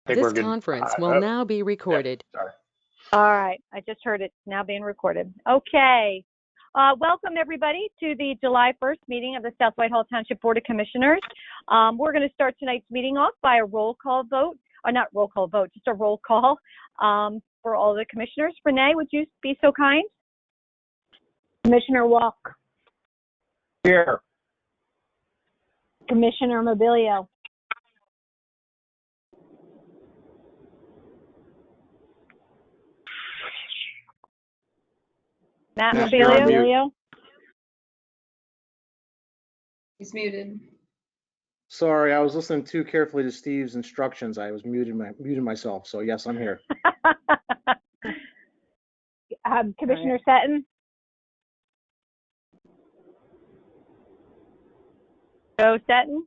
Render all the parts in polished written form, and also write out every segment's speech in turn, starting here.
think we're This good. conference will now be recorded. Sorry. All right, I just heard it's now being recorded. Okay, welcome everybody to the July 1st meeting of the South Whitehall Township Board of Commissioners. We're going to start tonight's meeting off by a roll call vote, or not roll call vote, just a roll call for all the commissioners. Renee, would you be so kind? Commissioner Walk. Here. Commissioner Mobilio. Matt Matt, you're on Mobilio. He's muted. Sorry, I was listening too carefully to Steve's instructions. I was muting myself. So yes, I'm here. Commissioner Sutton. Joe Sutton.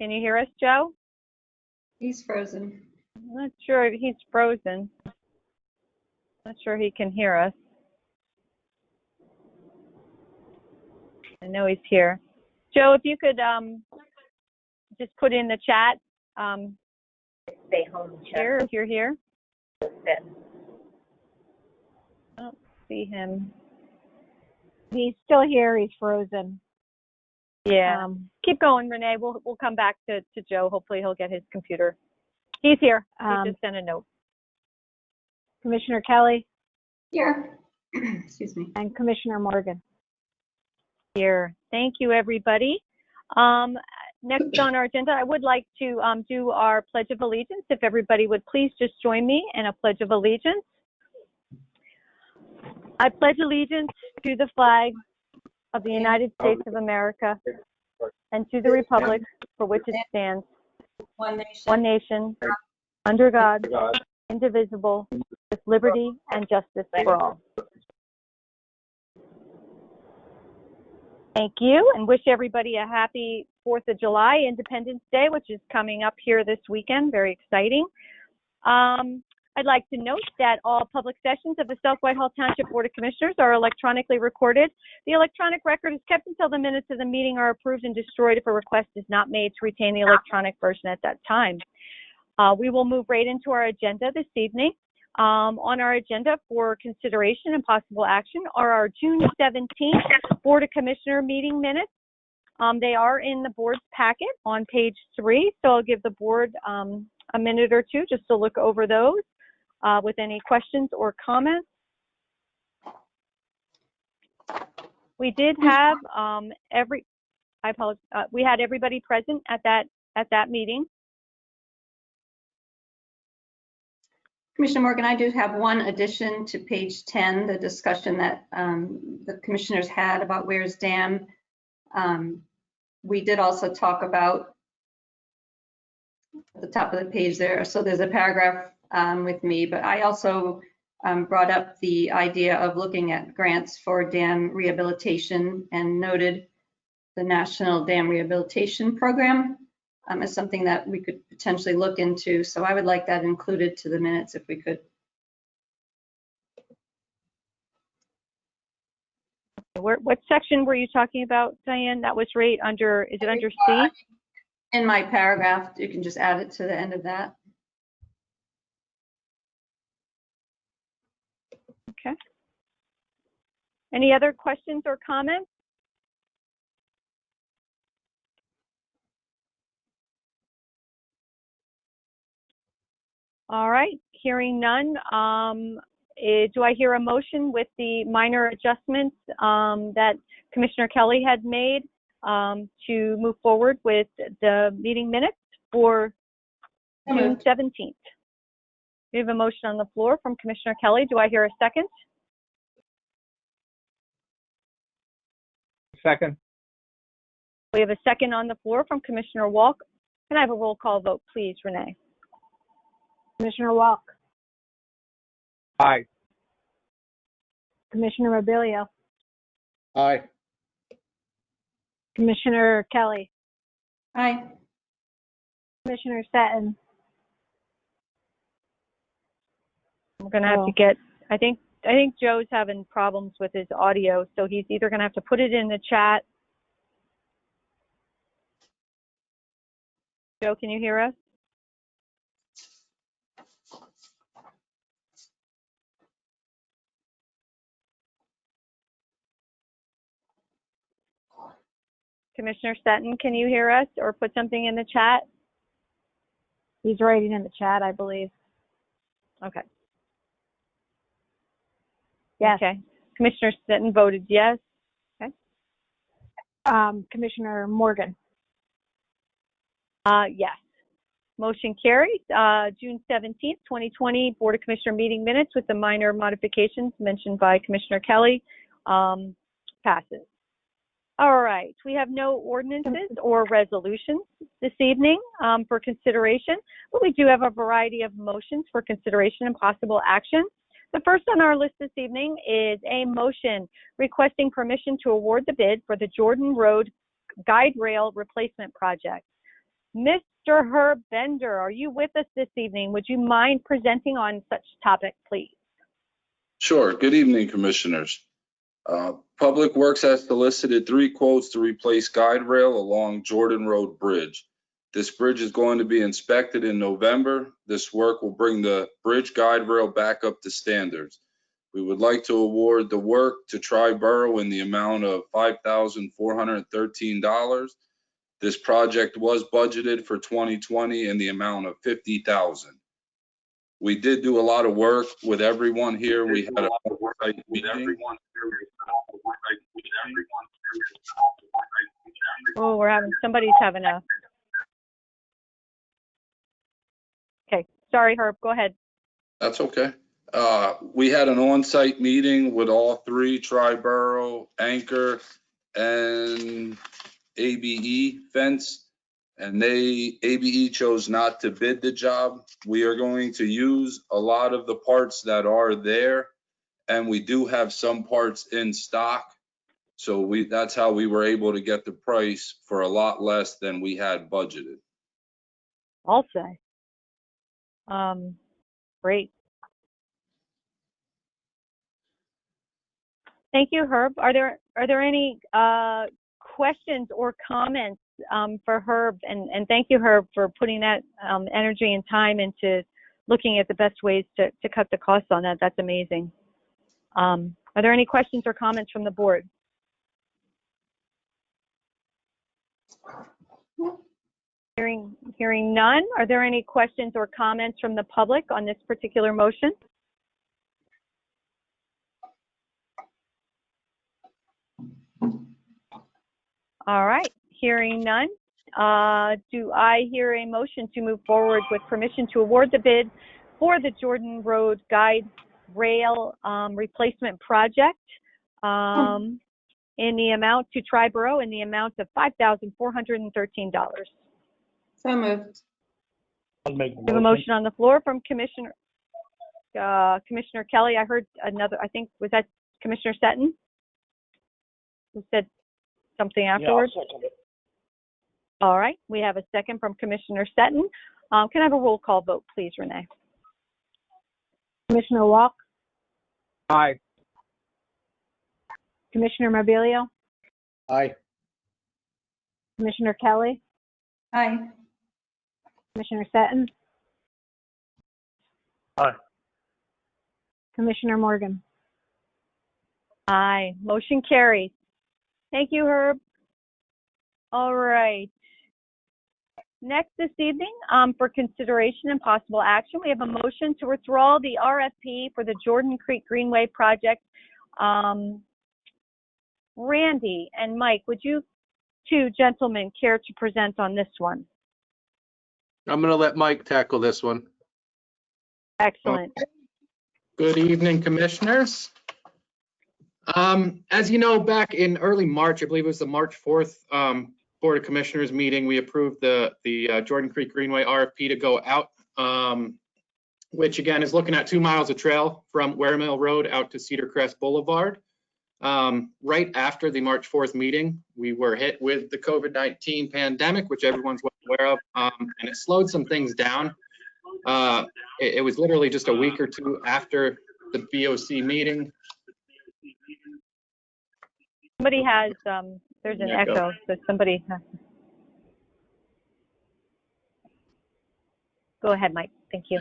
Can you hear us, Joe? He's frozen. I'm not sure if he's frozen. Not sure he can hear us. I know he's here. Joe, if you could just put in the chat. Stay home chat. Here, if you're here. Then. I don't see him. He's still here. He's frozen. Yeah. Keep going, Renee. We'll come back to Joe. Hopefully he'll get his computer. He's here. He just sent a note. Commissioner Kelly. Here. Excuse me. And Commissioner Morgan. Here. Thank you, everybody. Next on our agenda, I would like to do our Pledge of Allegiance. If everybody would please just join me in a Pledge of Allegiance. I pledge allegiance to the flag of the United States of America and to the republic for which it stands, one nation, under God, indivisible, with liberty and justice for all. Thank you, and wish everybody a happy 4th of July, Independence Day, which is coming up here this weekend. Very exciting. I'd like to note that all public sessions of the South Whitehall Township Board of Commissioners are electronically recorded. The electronic record is kept until the minutes of the meeting are approved and destroyed if a request is not made to retain the electronic version at that time. We will move right into our agenda this evening. On our agenda for consideration and possible action are our June 17th Board of Commissioner meeting minutes. They are in the board's packet on page 3, so I'll give the board a minute or two just to look over those with any questions or comments. We did have we had everybody present at that meeting. Commissioner Morgan, I do have one addition to page 10, the discussion that the commissioners had about Weir's Dam. We did also talk about at the top of the page there. So there's a paragraph with me, but I also brought up the idea of looking at grants for dam rehabilitation and noted the National Dam Rehabilitation Program as something that we could potentially look into. So I would like that included to the minutes if we could. What section were you talking about, Diane? That was right under, is it under C? In my paragraph, you can just add it to the end of that. Okay. Any other questions or comments? All right, hearing none. Do I hear a motion with the minor adjustments that Commissioner Kelly had made to move forward with the meeting minutes for June 17th? We have a motion on the floor from Commissioner Kelly. Do I hear a second? Second. We have a second on the floor from Commissioner Walk. Can I have a roll call vote, please, Renee? Commissioner Walk. Aye. Commissioner Mobilio. Aye. Commissioner Kelly. Aye. Commissioner Sutton. We're going to have to get, I think Joe's having problems with his audio, so he's either going to have to put it in the chat. Joe, can you hear us? Commissioner Sutton, can you hear us or put something in the chat? He's writing in the chat, I believe. Okay. Yes. Okay. Commissioner Sutton voted yes. Commissioner Morgan. Yes. Motion carries. June 17th, 2020 Board of Commissioner meeting minutes with the minor modifications mentioned by Commissioner Kelly passes. All right. We have no ordinances or resolutions this evening for consideration, but we do have a variety of motions for consideration and possible action. The first on our list this evening is a motion requesting permission to award the bid for the Jordan Road Guide Rail Replacement Project. Mr. Herb Bender, are you with us this evening? Would you mind presenting on such topic, please? Sure. Good evening, Commissioners. Public Works has solicited 3 quotes to replace guide rail along Jordan Road Bridge. This bridge is going to be inspected in November. This work will bring the bridge guide rail back up to standards. We would like to award the work to Tri-Borough in the amount of $5,413. This project was budgeted for 2020 in the amount of $50,000. We did do a lot of work with everyone here. We had a meeting. Oh, somebody's having a. Okay, sorry, Herb, go ahead. That's okay. We had an on-site meeting with all 3, Tri-Borough, Anchor, and ABE Fence, and ABE chose not to bid the job. We are going to use a lot of the parts that are there, and we do have some parts in stock. So that's how we were able to get the price for a lot less than we had budgeted. I'll say. Great. Thank you, Herb. Are there any questions or comments for Herb? And thank you, Herb, for putting that energy and time into looking at the best ways to cut the costs on that. That's amazing. Are there any questions or comments from the board? Hearing none. Are there any questions or comments from the public on this particular motion? All right, hearing none. Do I hear a motion to move forward with permission to award the bid for the Jordan Road Guide Rail Replacement Project in the amount to Tri-Borough in the amount of $5,413? So moved. I'll make We have a motion on the floor from Commissioner Kelly. I heard another, I think, was that Commissioner Sutton who said something afterwards? Yeah, I'll second it. All right, we have a second from Commissioner Sutton. Can I have a roll call vote, please, Renee? Commissioner Walk, Aye. Commissioner Mobilio, Aye. Commissioner Kelly, Aye. Commissioner Sutton. Aye. Commissioner Morgan. Aye, motion carries. Thank you, Herb. All right. Next this evening, for consideration and possible action, we have a motion to withdraw the RFP for the Jordan Creek Greenway project. Randy and Mike, would you 2 gentlemen care to present on this one? I'm going to let Mike tackle this one. Excellent. Good evening, Commissioners. As you know, back in early March, I believe it was the March 4th Board of Commissioners meeting, we approved the Jordan Creek Greenway RFP to go out, which again is looking at 2 miles of trail from Ware Mill Road out to Cedar Crest Boulevard. Right after the March 4th meeting, we were hit with the COVID-19 pandemic, which everyone's well aware of, and it slowed some things down. It was literally just a week or 2 after the BOC meeting. Somebody has, there's an echo, so somebody has. Go ahead, Mike. Thank you.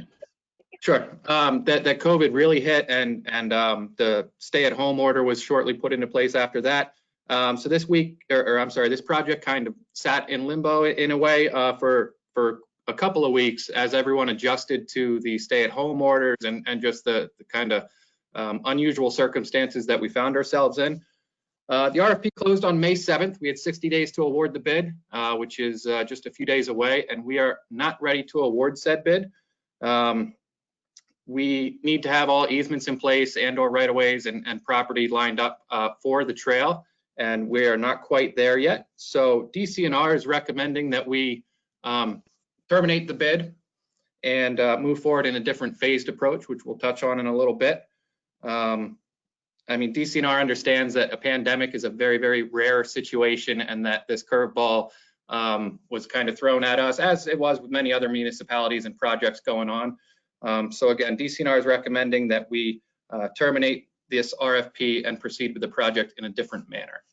Sure. That COVID really hit, and the stay-at-home order was shortly put into place after that. So this week, or I'm sorry, this project kind of sat in limbo in a way for a couple of weeks as everyone adjusted to the stay-at-home orders and just the kind of unusual circumstances that we found ourselves in. The RFP closed on May 7th. We had 60 days to award the bid, which is just a few days away, and we are not ready to award said bid. We need to have all easements in place and/or right-of-ways and property lined up for the trail, and we are not quite there yet. So DCNR is recommending that we terminate the bid and move forward in a different phased approach, which we'll touch on in a little bit. I mean, DCNR understands that a pandemic is a very, very rare situation and that this curveball was kind of thrown at us, as it was with many other municipalities and projects going on. So again, DCNR is recommending that we terminate this RFP and proceed with the project in a different manner.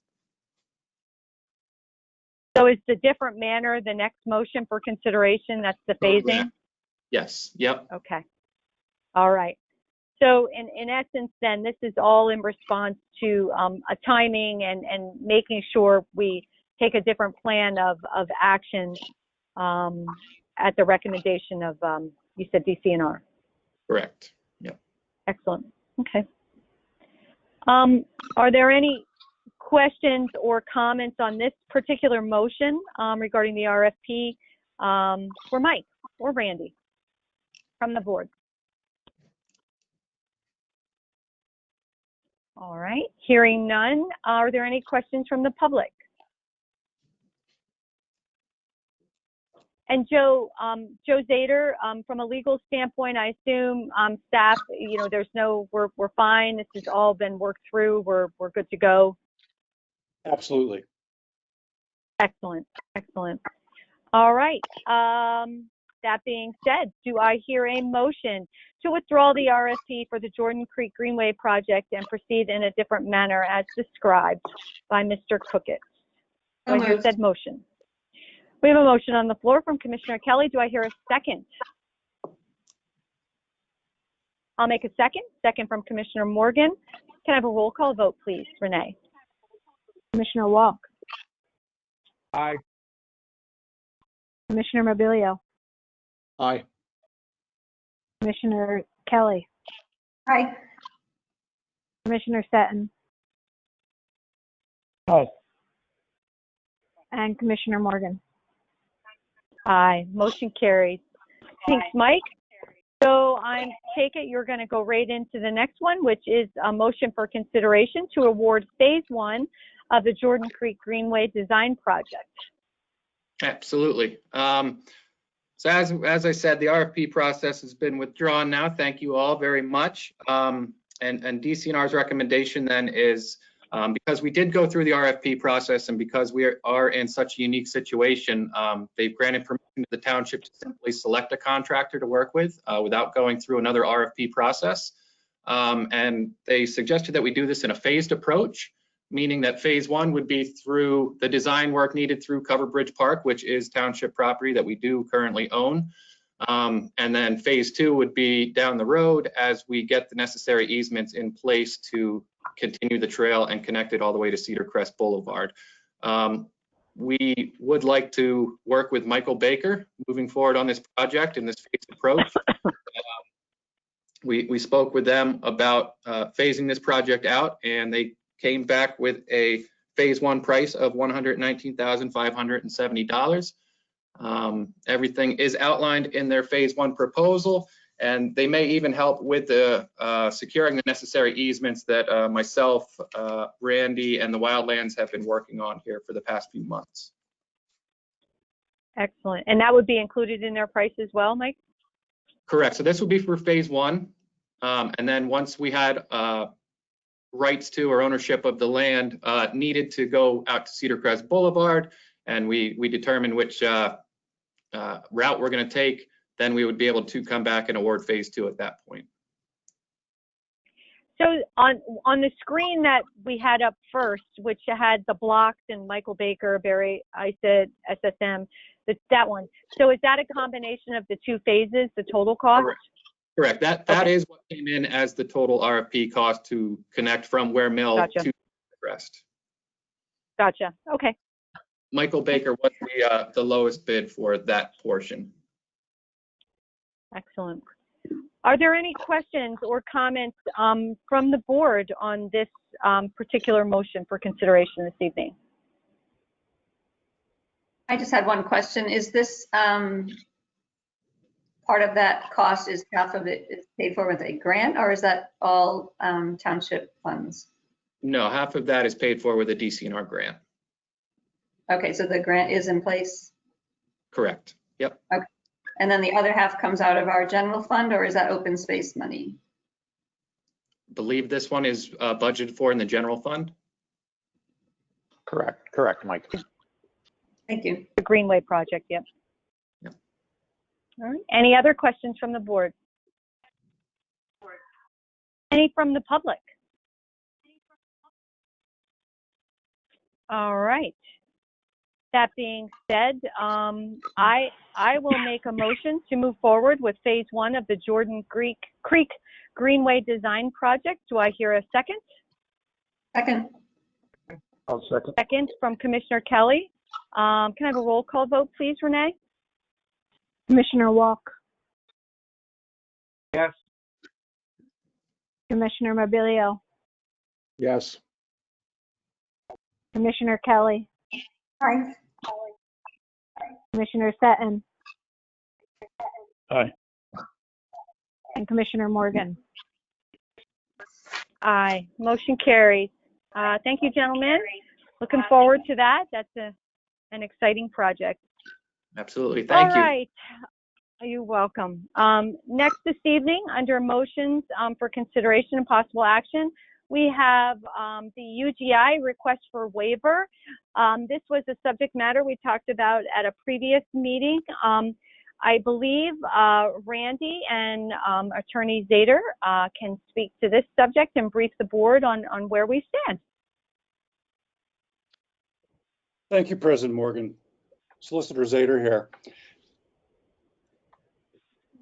So is the different manner the next motion for consideration? That's the phasing? Yes, yep. Okay. All right. So in essence, then, this is all in response to a timing and making sure we take a different plan of action at the recommendation of, you said DCNR. Correct. Yep. Excellent. Okay. Are there any questions or comments on this particular motion regarding the RFP for Mike or Randy from the board? All right, hearing none. Are there any questions from the public? And Joe Zader, from a legal standpoint, I assume staff, you know, there's no, we're fine. This has all been worked through. We're good to go. Absolutely. Excellent, excellent. All right. That being said, do I hear a motion to withdraw the RFP for the Jordan Creek Greenway project and proceed in a different manner as described by Mr. Cookett? Do I hear said motion? We have a motion on the floor from Commissioner Kelly. Do I hear a second? I'll make a second. Second from Commissioner Morgan. Can I have a roll call vote, please, Renee? Commissioner Walk, Aye. Commissioner Mobilio, Aye. Commissioner Kelly, Aye. Commissioner Seton, Aye. and Commissioner Morgan. Aye. Motion carries. Thanks, Mike. So I take it you're going to go right into the next one, which is a motion for consideration to award phase 1 of the Jordan Creek Greenway design project. Absolutely. So as I said, the RFP process has been withdrawn now. Thank you all very much. And DCNR's recommendation then is, because we did go through the RFP process and because we are in such a unique situation, they've granted permission to the township to simply select a contractor to work with without going through another RFP process. And they suggested that we do this in a phased approach, meaning that phase 1 would be through the design work needed through Cover Bridge Park, which is township property that we do currently own. And then phase 2 would be down the road as we get the necessary easements in place to continue the trail and connect it all the way to Cedar Crest Boulevard. We would like to work with Michael Baker moving forward on this project in this phased approach. We spoke with them about phasing this project out, and they came back with a phase 1 price of $119,570. Everything is outlined in their phase 1 proposal, and they may even help with the securing the necessary easements that myself, Randy, and the Wildlands have been working on here for the past few months. Excellent. And that would be included in their price as well, Mike? Correct. So this would be for phase 1. And then once we had rights to or ownership of the land needed to go out to Cedar Crest Boulevard, and we determine which route we're going to take, then we would be able to come back and award phase 2 at that point. So on the screen that we had up first, which had the blocks and Michael Baker, Barry, I said SSM, that one. So is that a combination of the 2 phases, the total cost? Correct. That is what came in as the total RFP cost to connect from Ware Mill to Crest. Gotcha. Okay. Michael Baker was the lowest bid for that portion. Excellent. Are there any questions or comments from the board on this particular motion for consideration this evening? I just had one question. Is this part of that cost, is half of it is paid for with a grant, or is that all township funds? No, half of that is paid for with a DCNR grant. Okay, so the grant is in place? Correct. Yep. Okay. And then the other half comes out of our general fund, or is that open space money? Believe this one is budgeted for in the general fund. Correct, Mike. Thank you. The Greenway project, yep. Yep. All right. Any other questions from the board? Any from the public? All right. That being said, I will make a motion to move forward with phase 1 of the Jordan Creek Greenway design project. Do I hear a second? Second. I'll second. Second from Commissioner Kelly. Can I have a roll call vote, please, Renee? Commissioner Walk, Yes. Commissioner Mobilio, Yes. Commissioner Kelly, Aye. Commissioner Seton, Aye. and Commissioner Morgan. Aye. Motion carries. Thank you, gentlemen. Looking forward to that. That's an exciting project. Absolutely. Thank you. All right. You're welcome. Next this evening, under motions for consideration and possible action, we have the UGI request for waiver. This was a subject matter we talked about at a previous meeting. I believe Randy and Attorney Zader can speak to this subject and brief the board on where we stand. Thank you, President Morgan. Solicitor Zader here.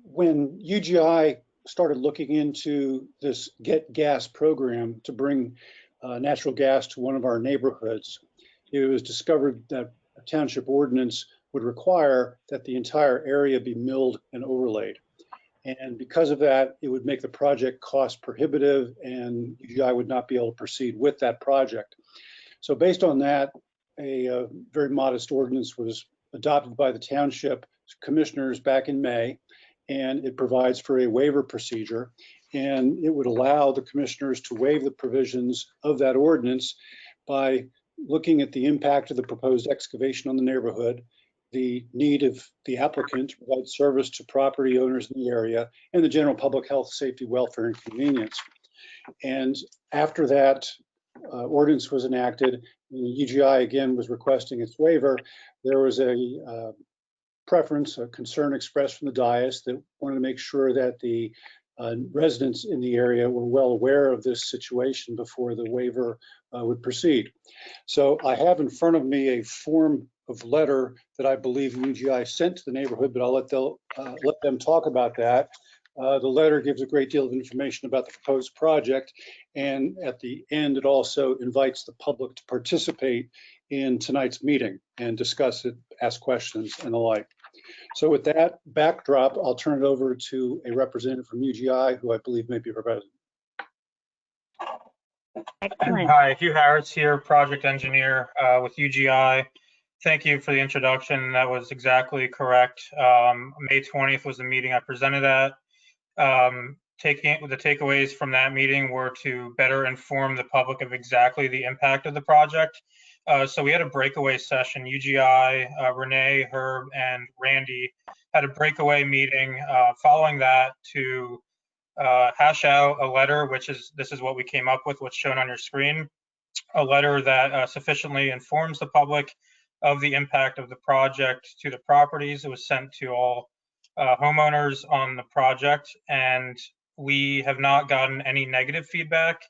When UGI started looking into this Get Gas program to bring natural gas to one of our neighborhoods, it was discovered that a township ordinance would require that the entire area be milled and overlaid. And because of that, it would make the project cost prohibitive and UGI would not be able to proceed with that project. So based on that, a very modest ordinance was adopted by the township commissioners back in May, and it provides for a waiver procedure, and it would allow the commissioners to waive the provisions of that ordinance by looking at the impact of the proposed excavation on the neighborhood, the need of the applicant to provide service to property owners in the area, and the general public health, safety, welfare, and convenience. And after that ordinance was enacted, the UGI again was requesting its waiver. There was a preference, a concern expressed from the dais that wanted to make sure that the residents in the area were well aware of this situation before the waiver would proceed. So I have in front of me a form of letter that I believe UGI sent to the neighborhood, but I'll let them talk about that. The letter gives a great deal of information about the proposed project, and at the end, it also invites the public to participate in tonight's meeting and discuss it, ask questions, and the like. So with that backdrop, I'll turn it over to a representative from UGI, who I believe may be present. Excellent. Hi, Hugh Harris here, project engineer with UGI. Thank you for the introduction. That was exactly correct. May 20th was the meeting I presented at. The takeaways from that meeting were to better inform the public of exactly the impact of the project. So we had a breakaway session. UGI, Renee, Herb, and Randy had a breakaway meeting following that to hash out a letter, this is what we came up with, what's shown on your screen, a letter that sufficiently informs the public of the impact of the project to the properties. It was sent to all homeowners on the project, and we have not gotten any negative feedback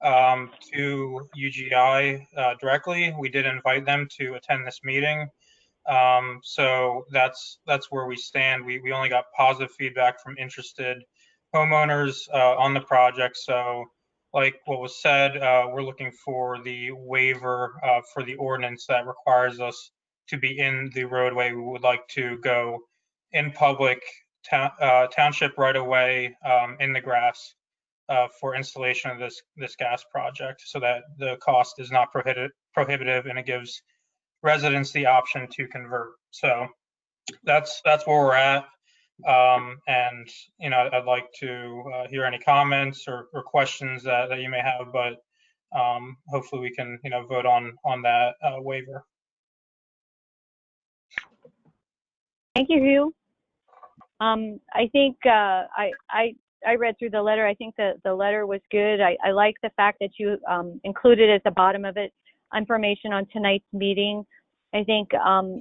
to UGI directly. We did invite them to attend this meeting. So that's where we stand. We only got positive feedback from interested homeowners on the project. So like what was said, we're looking for the waiver for the ordinance that requires us to be in the roadway. We would like to go in public township right away in the grass for installation of this gas project, so that the cost is not prohibitive and it gives residents the option to convert. So that's where we're at. And I'd like to hear any comments or questions that you may have, but hopefully we can vote on that waiver. Thank you, Hugh. I think I read through the letter. I think that the letter was good. I like the fact that you included at the bottom of it information on tonight's meeting. I think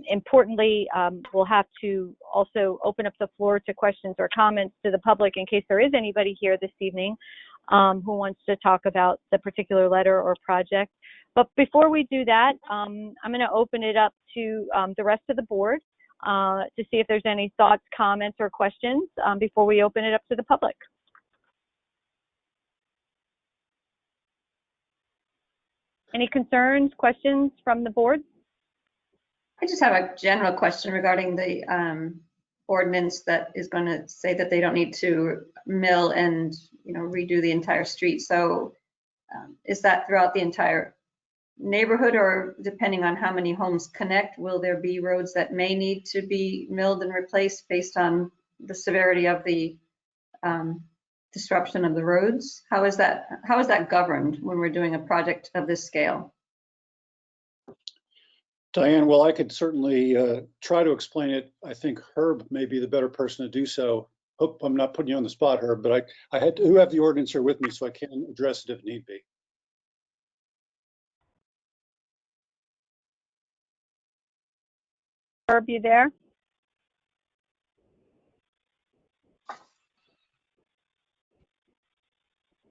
importantly, we'll have to also open up the floor to questions or comments to the public in case there is anybody here this evening who wants to talk about the particular letter or project. But before we do that, I'm going to open it up to the rest of the board to see if there's any thoughts, comments, or questions before we open it up to the public. Any concerns, questions from the board? I just have a general question regarding the ordinance that is going to say that they don't need to mill and redo the entire street. So is that throughout the entire neighborhood, or depending on how many homes connect, will there be roads that may need to be milled and replaced based on the severity of the disruption of the roads? How is that governed when we're doing a project of this scale? Diane, well, I could certainly try to explain it. I think Herb may be the better person to do so. Hope I'm not putting you on the spot, Herb, but I do have the ordinance here with me, so I can address it if need be. Herb, you there?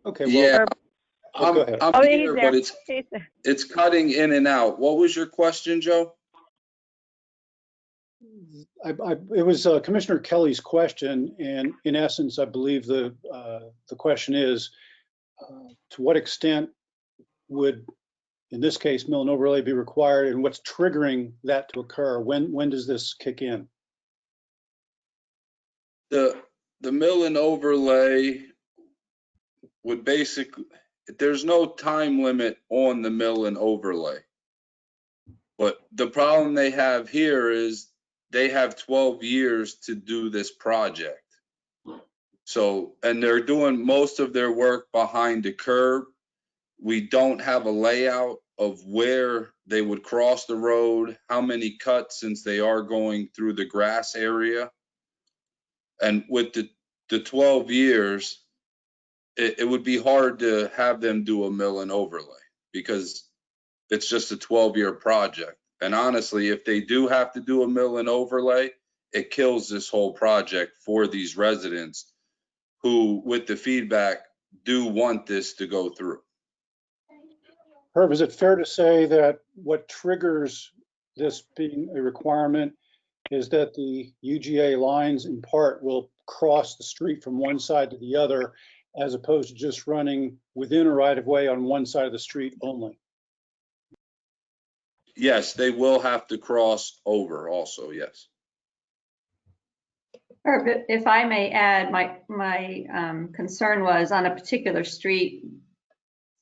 Okay, well, Yeah, go ahead. I'm He's here, there. but it's cutting in and out. What was your question, Joe? It was Commissioner Kelly's question, and in essence, I believe the question is, to what extent would, in this case, mill and overlay be required, and what's triggering that to occur? When does this kick in? The mill and overlay would basically, there's no time limit on the mill and overlay. But the problem they have here is they have 12 years to do this project. So, and they're doing most of their work behind the curb. We don't have a layout of where they would cross the road, how many cuts, since they are going through the grass area. And with the 12 years, it would be hard to have them do a mill and overlay because it's just a 12-year project. And honestly, if they do have to do a mill and overlay, it kills this whole project for these residents who, with the feedback, do want this to go through. Herb, is it fair to say that what triggers this being a requirement is that the UGA lines in part will cross the street from one side to the other, as opposed to just running within a right-of-way on one side of the street only? Yes, they will have to cross over also, yes. Herb, if I may add, my concern was on a particular street.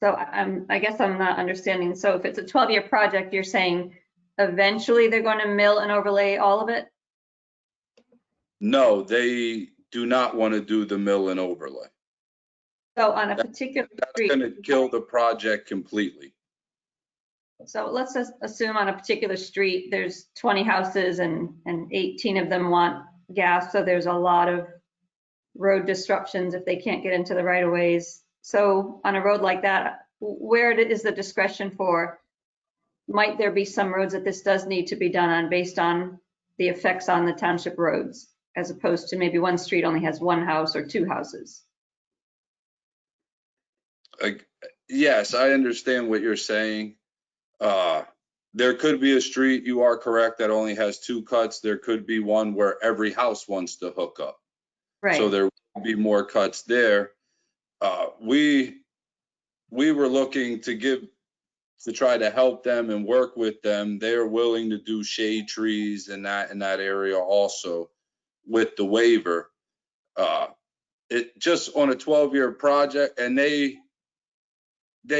So I guess I'm not understanding. So if it's a 12-year project, you're saying eventually they're going to mill and overlay all of it? No, they do not want to do the mill and overlay. So on a particular street. That's going to kill the project completely. So let's just assume on a particular street, there's 20 houses and 18 of them want gas. So there's a lot of road disruptions if they can't get into the right of ways. So on a road like that, where is the discretion for, might there be some roads that this does need to be done on based on the effects on the township roads, as opposed to maybe one street only has one house or two houses? Yes, I understand what you're saying. There could be a street, you are correct, that only has two cuts. There could be one where every house wants to hook up. Right. So there will be more cuts there. We we were looking to try to help them and work with them. They're willing to do shade trees in that area also with the waiver. It just on a 12-year project, and they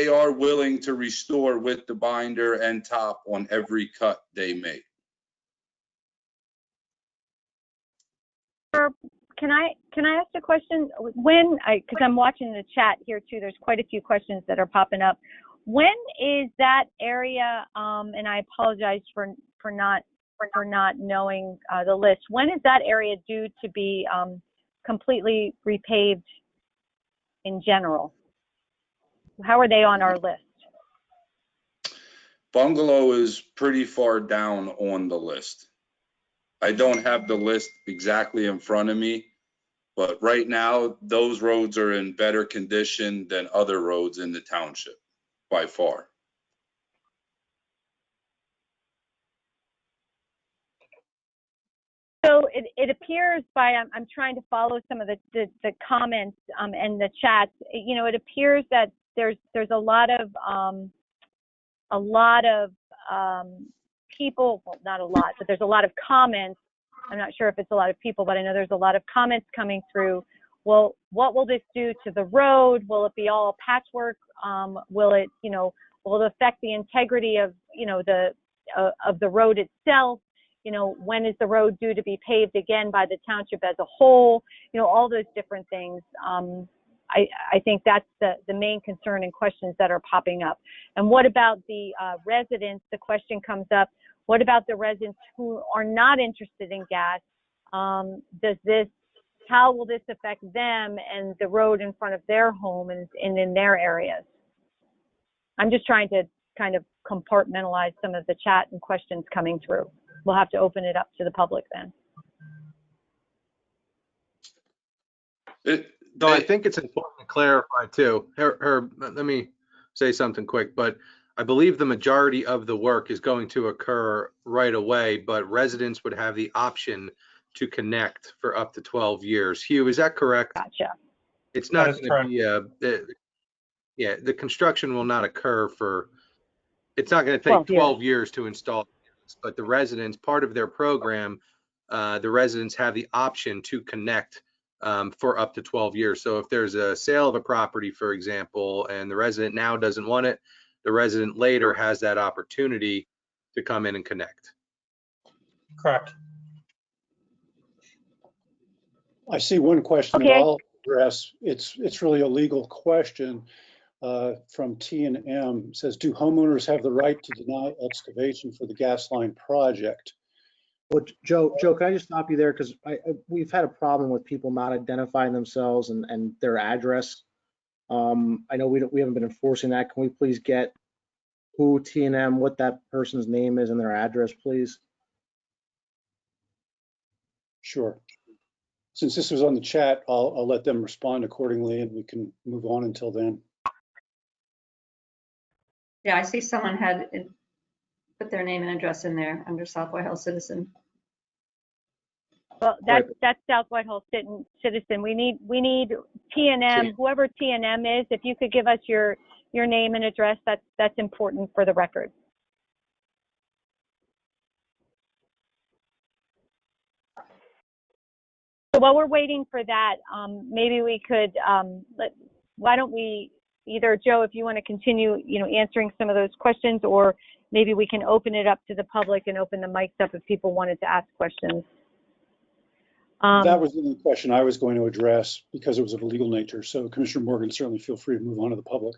are willing to restore with the binder and top on every cut they make. Can I ask a question? Because I'm watching the chat here too, there's quite a few questions that are popping up. When is that area, and I apologize for not knowing the list, when is that area due to be completely repaved in general? How are they on our list? Bungalow is pretty far down on the list. I don't have the list exactly in front of me, but right now those roads are in better condition than other roads in the township by far. So it appears I'm trying to follow some of the comments and the chats. You know, it appears that there's a lot of people, well, not a lot, but there's a lot of comments. I'm not sure if it's a lot of people, but I know there's a lot of comments coming through. Well, what will this do to the road? Will it be all patchwork? Will it affect the integrity of, of the road itself? You know, when is the road due to be paved again by the township as a whole? You know, all those different things. I think that's the main concern and questions that are popping up. And what about the residents? The question comes up, what about the residents who are not interested in gas? How will this affect them and the road in front of their home and in their areas? I'm just trying to kind of compartmentalize some of the chat and questions coming through. We'll have to open it up to the public then. No, I think it's important to clarify too. Herb, let me say something quick, but I believe the majority of the work is going to occur right away, but residents would have the option to connect for up to 12 years. Hugh, is that correct? Gotcha. It's not going to be the construction will not occur it's not going to take 12 years to install, but the residents, part of their program, the residents have the option to connect for up to 12 years. So if there's a sale of a property, for example, and the resident now doesn't want it, the resident later has that opportunity to come in and connect. Correct. I see one question that I'll address. It's really a legal question from T&M. It says, do homeowners have the right to deny excavation for the gas line project? Well, Joe, can I just stop you there? Because we've had a problem with people not identifying themselves and their address. I know we haven't been enforcing that. Can we please get who T&M, what that person's name is and their address, please? Sure. Since this was on the chat, I'll let them respond accordingly and we can move on until then. Yeah, I see someone had put their name and address in there under South Whitehall Citizen. Well, that's South Whitehall Citizen. We need T&M, whoever T&M is. If you could give us your name and address, that's important for the record. So while we're waiting for that, maybe we could why don't we either, Joe, if you want to continue, answering some of those questions, or maybe we can open it up to the public and open the mics up if people wanted to ask questions. That was the only question I was going to address because it was of a legal nature. So Commissioner Morgan, certainly feel free to move on to the public.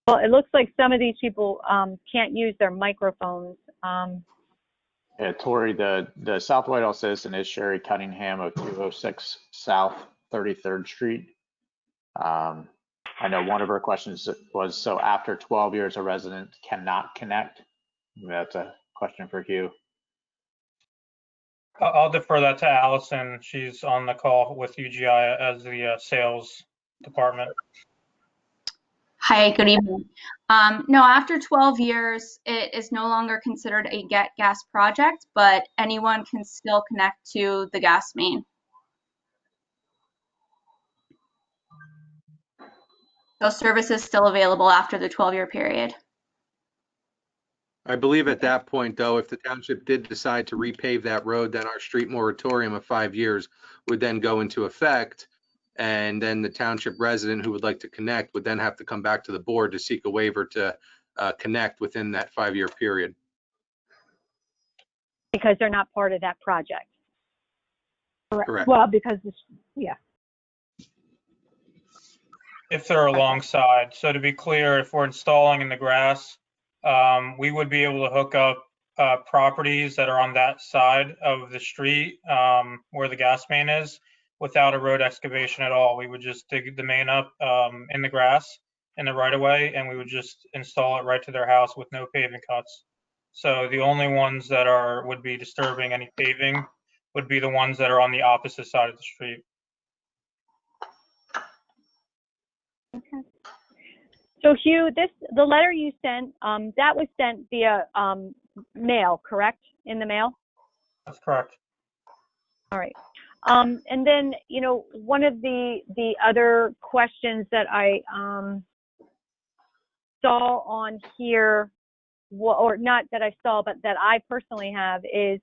Well, it looks like some of these people can't use their microphones. Yeah, Tori, the South Whitehall Citizen is Sherry Cunningham of 206 South 33rd Street. I know one of her questions was, so after 12 years, a resident cannot connect? That's a question for Hugh. I'll defer that to Allison. She's on the call with UGI as the sales department. Hi, good evening. No, after 12 years, it is no longer considered a get gas project, but anyone can still connect to the gas main. So service is still available after the 12-year period. I believe at that point, though, if the township did decide to repave that road, then our street moratorium of 5 years would then go into effect. And then the township resident who would like to connect would then have to come back to the board to seek a waiver to connect within that 5-year period. Because they're not part of that project. Correct. Well, because this, yeah. If they're alongside. So to be clear, if we're installing in the grass, we would be able to hook up properties that are on that side of the street where the gas main is without a road excavation at all. We would just dig the main up in the grass in the right of way, and we would just install it right to their house with no paving cuts. So the only ones that would be disturbing any paving would be the ones that are on the opposite side of the street. Okay. So Hugh, the letter you sent, that was sent via mail, correct? In the mail? That's correct. All right. And then, you know, one of the other questions that I saw on here, or not that I saw, but that I personally have, is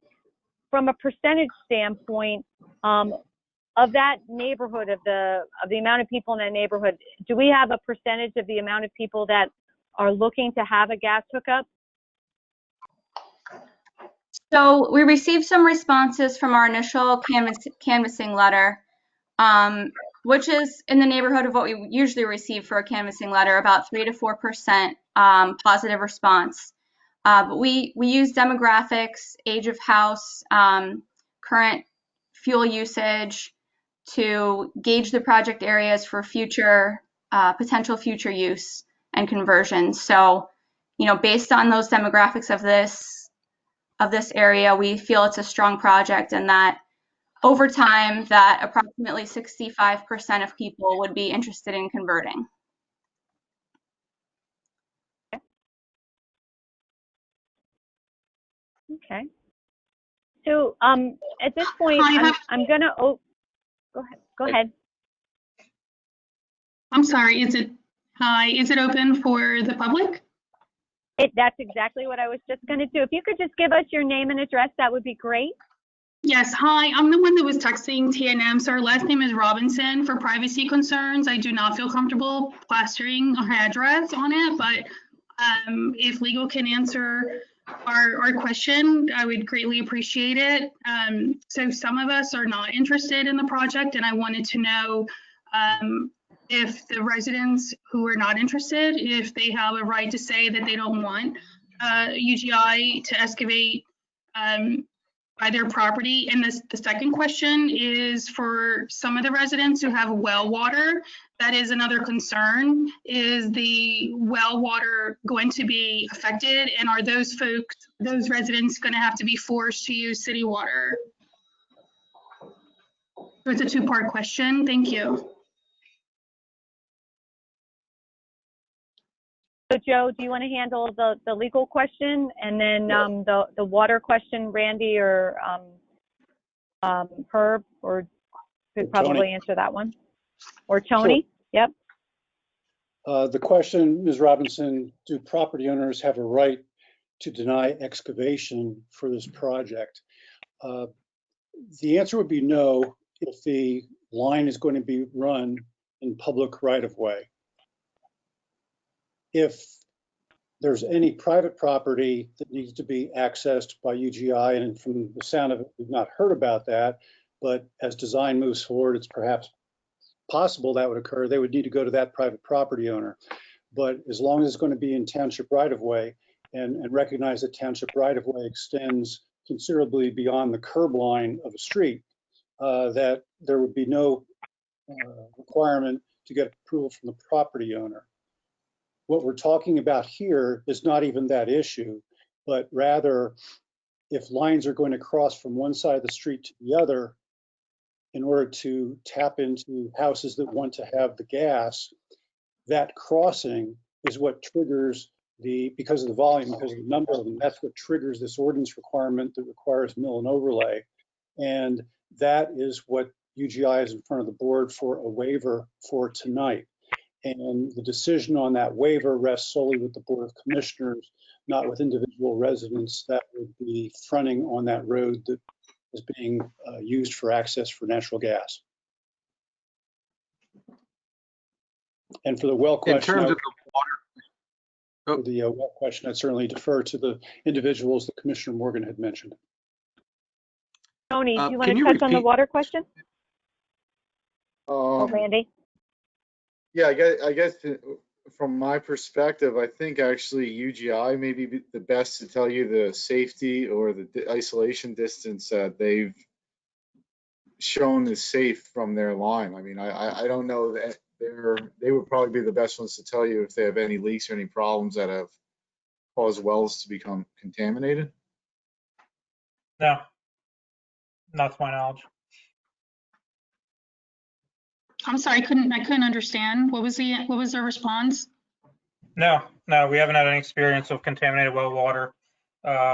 from a percentage standpoint, of that neighborhood, of the amount of people in that neighborhood, do we have a percentage of the amount of people that are looking to have a gas hookup? So we received some responses from our initial canvassing letter, which is in the neighborhood of what we usually receive for a canvassing letter, about 3 to 4% positive response. But we use demographics, age of house, current fuel usage to gauge the project areas for future potential future use and conversion. So, you know, based on those demographics of this area, we feel it's a strong project, and that over time that approximately 65% of people would be interested in converting. Okay. So at this point, I'm gonna, go ahead. I'm sorry, is it open for the public? That's exactly what I was just gonna do. If you could just give us your name and address, that would be great. Yes, hi, I'm the one that was texting TNM, so our last name is Robinson. For privacy concerns, I do not feel comfortable plastering our address on it, but if legal can answer our question, I would greatly appreciate it. So some of us are not interested in the project, and I wanted to know if the residents who are not interested, if they have a right to say that they don't want UGI to excavate by their property. And the second question is for some of the residents who have well water. That is another concern. Is the well water going to be affected? And are those folks, those residents, going to have to be forced to use city water? So it's a two-part question. Thank you. So Joe, do you want to handle the legal question, and then the water question, Randy or Herb, or could probably Tony. answer that one, or Tony? Sure. Yep. The question, Ms. Robinson, do property owners have a right to deny excavation for this project? The answer would be no if the line is going to be run in public right-of-way. If there's any private property that needs to be accessed by UGI, and from the sound of it, we've not heard about that, but as design moves forward, it's perhaps possible that would occur. They would need to go to that private property owner. But as long as it's going to be in township right-of-way, and recognize that township right-of-way extends considerably beyond the curb line of a street, that there would be no requirement to get approval from the property owner. What we're talking about here is not even that issue, but rather if lines are going to cross from one side of the street to the other in order to tap into houses that want to have the gas, that crossing is what triggers because of the volume, because of the number of them, that's what triggers this ordinance requirement that requires mill and overlay. And that is what UGI is in front of the board for a waiver for tonight. And the decision on that waiver rests solely with the Board of Commissioners, not with individual residents that would be fronting on that road that is being used for access for natural gas. And for the well question, In terms of the water, for the well question, I'd certainly defer to the individuals that Commissioner Morgan had mentioned. Tony, do you want can to you touch on the repeat- water question? Or Randy? Yeah, I guess from my perspective, I think actually UGI may be the best to tell you the safety or the isolation distance that they've shown is safe from their line. I mean, I don't know that they would probably be the best ones to tell you if they have any leaks or any problems that have caused wells to become contaminated. No, not to my knowledge. I'm sorry, I couldn't understand. What was the response? No, we haven't had any experience with contaminated well water.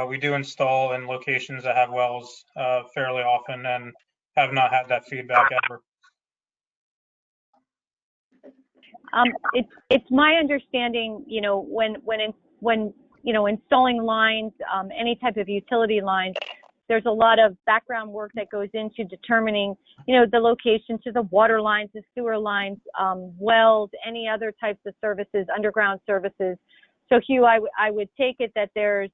We do install in locations that have wells fairly often and have not had that feedback ever. It's my understanding, you know, when you know, installing lines, any type of utility lines, there's a lot of background work that goes into determining, you know, the location to the water lines, the sewer lines, wells, any other types of services, underground services. So Hugh, I would take it that there's,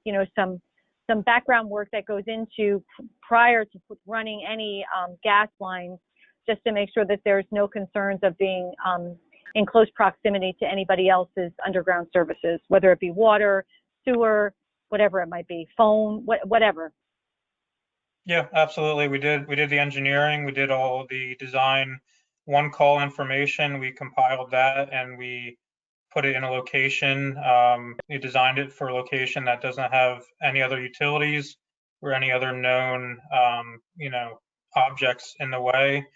you know, some background work that goes into prior to running any gas lines, just to make sure that there's no concerns of being in close proximity to anybody else's underground services, whether it be water, sewer, whatever it might be, phone, whatever. Yeah, absolutely. We did the engineering, we did all the design, one call information, we compiled that and we put it in a location. We designed it for a location that doesn't have any other utilities or any other known, you know, objects in the way.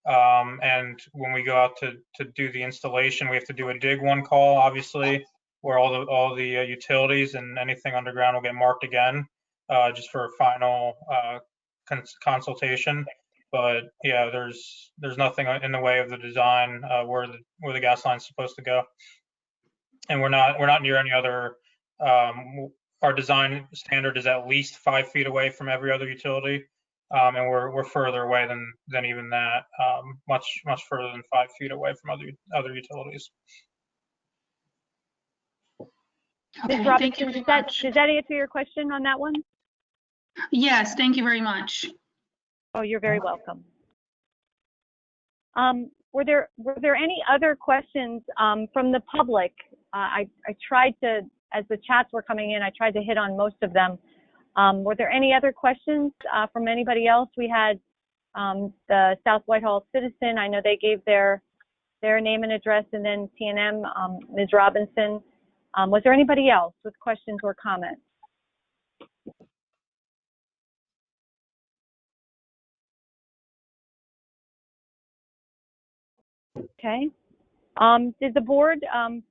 And when we go out to do the installation, we have to do a dig one call, obviously, where all the utilities and anything underground will get marked again, just for a final consultation. But yeah, there's nothing in the way of the design where the gas line's supposed to go. And we're not near any other. Our design standard is at least 5 feet away from every other utility, and we're further away than even that, much further than 5 feet away from other utilities. Okay, Ms. Robinson, thank you very much. does that answer your question on that one? Yes, thank you very much. Oh, you're very welcome. Were there any other questions from the public? I tried to, as the chats were coming in, I tried to hit on most of them. Were there any other questions from anybody else? We had the South Whitehall Citizen. I know they gave their name and address, and then TNM, Ms. Robinson. Was there anybody else with questions or comments? Okay. Did the board,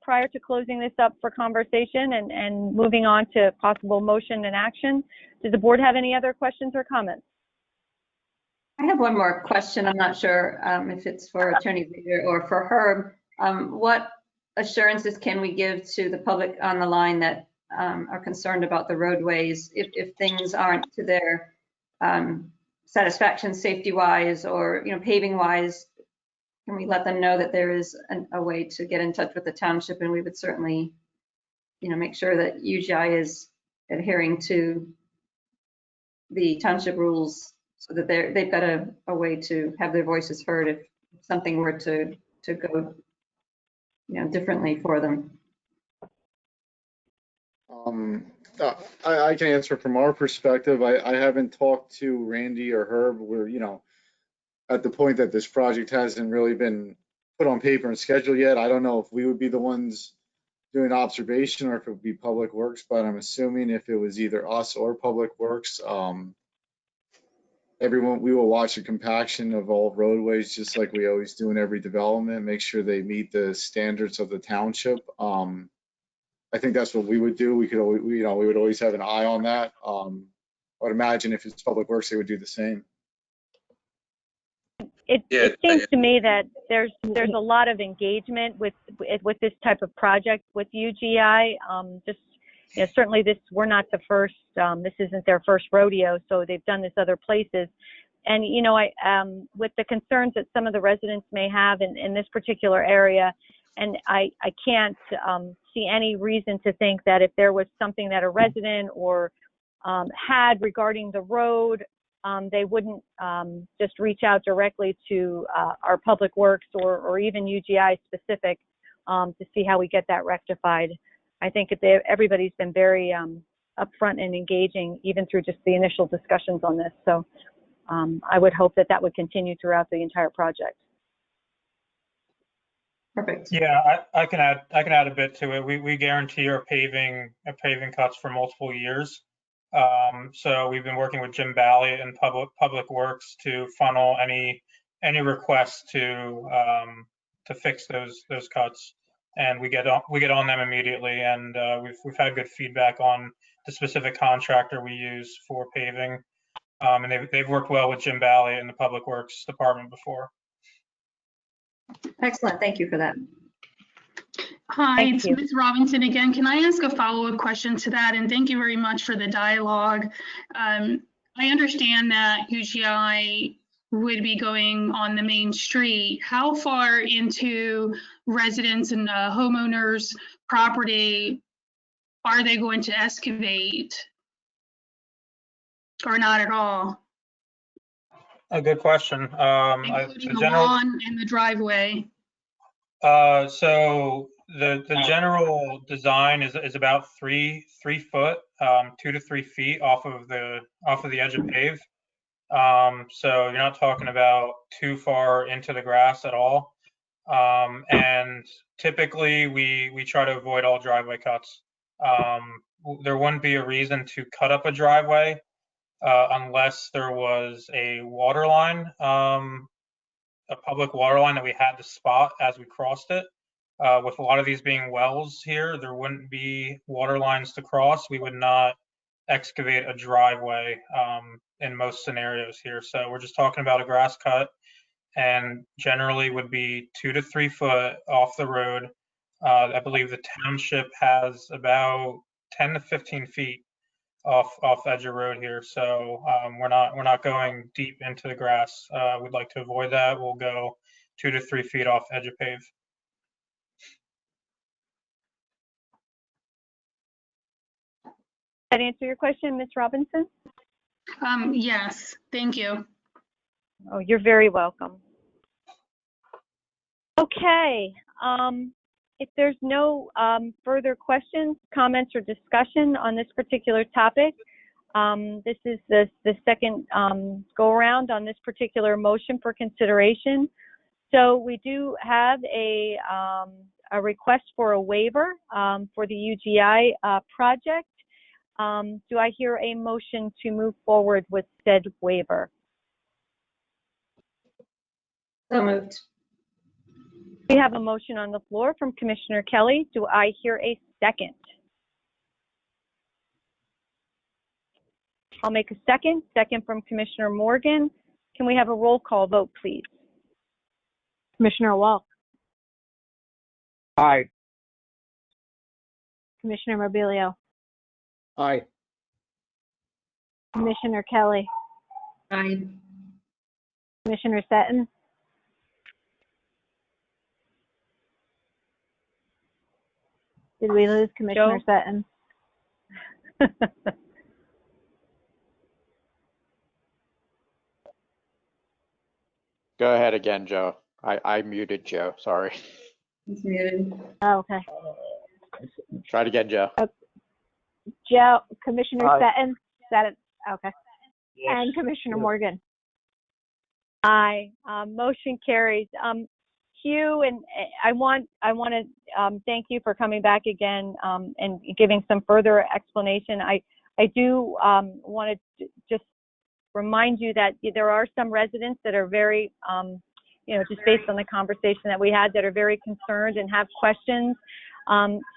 prior to closing this up for conversation and moving on to possible motion and action, did the board have any other questions or comments? I have one more question. I'm not sure if it's for Attorney Vader or for Herb. What assurances can we give to the public on the line that are concerned about the roadways if things aren't to their satisfaction safety-wise or, you know, paving-wise? Can we let them know that there is a way to get in touch with the township, and we would certainly, you know, make sure that UGI is adhering to the township rules so that they've got a way to have their voices heard if something were to go, you know, differently for them. I can answer from our perspective. I haven't talked to Randy or Herb. We're, you know, at the point that this project hasn't really been put on paper and scheduled yet. I don't know if we would be the ones doing observation or if it would be Public Works, but I'm assuming if it was either us or Public Works, we will watch a compaction of all roadways just like we always do in every development, make sure they meet the standards of the township. I think that's what we would do. We would always have an eye on that. I would imagine if it's Public Works, they would do the same. It seems to me that there's a lot of engagement with this type of project with UGI. Certainly we're not the first. This isn't their first rodeo, so they've done this other places. And with the concerns that some of the residents may have in this particular area, and I can't see any reason to think that if there was something that a resident or had regarding the road, they wouldn't just reach out directly to our Public Works or even UGI specific to see how we get that rectified. I think everybody's been very upfront and engaging, even through just the initial discussions on this. So I would hope that would continue throughout the entire project. Perfect. Yeah, I can add a bit to it. We guarantee our paving cuts for multiple years. So we've been working with Jim Bally and Public Works to funnel any requests to fix those cuts, and we get on them immediately. And we've had good feedback on the specific contractor we use for paving, and they've worked well with Jim Bally and the Public Works department before. Excellent. Thank you for that. Hi, it's Ms. Robinson again. Can I ask a follow-up question to that? And thank you very much for the dialogue. I understand that UGI would be going on the main street. How far into residents and homeowners' property are they going to excavate, or not at all? A good question. Including the lawn and the driveway. So the general design is about 3 foot, 2 to 3 feet off of the edge of pave. So you're not talking about too far into the grass at all. And typically we try to avoid all driveway cuts. There wouldn't be a reason to cut up a driveway unless there was a water line, a public water line that we had to spot as we crossed it. With a lot of these being wells here, there wouldn't be water lines to cross. We would not excavate a driveway in most scenarios here. So we're just talking about a grass cut, and generally would be 2 to 3 foot off the road. I believe the township has about 10 to 15 feet off edge of road here. So we're not going deep into the grass. We'd like to avoid that. We'll go 2 to 3 feet off edge of pave. That answer your question, Ms. Robinson? Yes, thank you. Oh, you're very welcome. Okay, if there's no further questions, comments, or discussion on this particular topic, this is the second go around on this particular motion for consideration. So we do have a request for a waiver for the UGI project. Do I hear a motion to move forward with said waiver? So moved. We have a motion on the floor from Commissioner Kelly. Do I hear a second? I'll make a second from Commissioner Morgan. Can we have a roll call vote, please? Commissioner Walk, Aye. Commissioner Mobilio, Aye. Commissioner Kelly, Aye. Commissioner Seton, did we lose Commissioner Seton? Go ahead again, Joe. I muted Joe, sorry. He's muted. Oh, okay. Try it again, Joe. Joe, Commissioner Seton, okay. Yes. And Commissioner Morgan. Aye. Motion carries. Hugh, and I want to thank you for coming back again and giving some further explanation. I do want to just remind you that there are some residents that are very, just based on the conversation that we had, that are very concerned and have questions.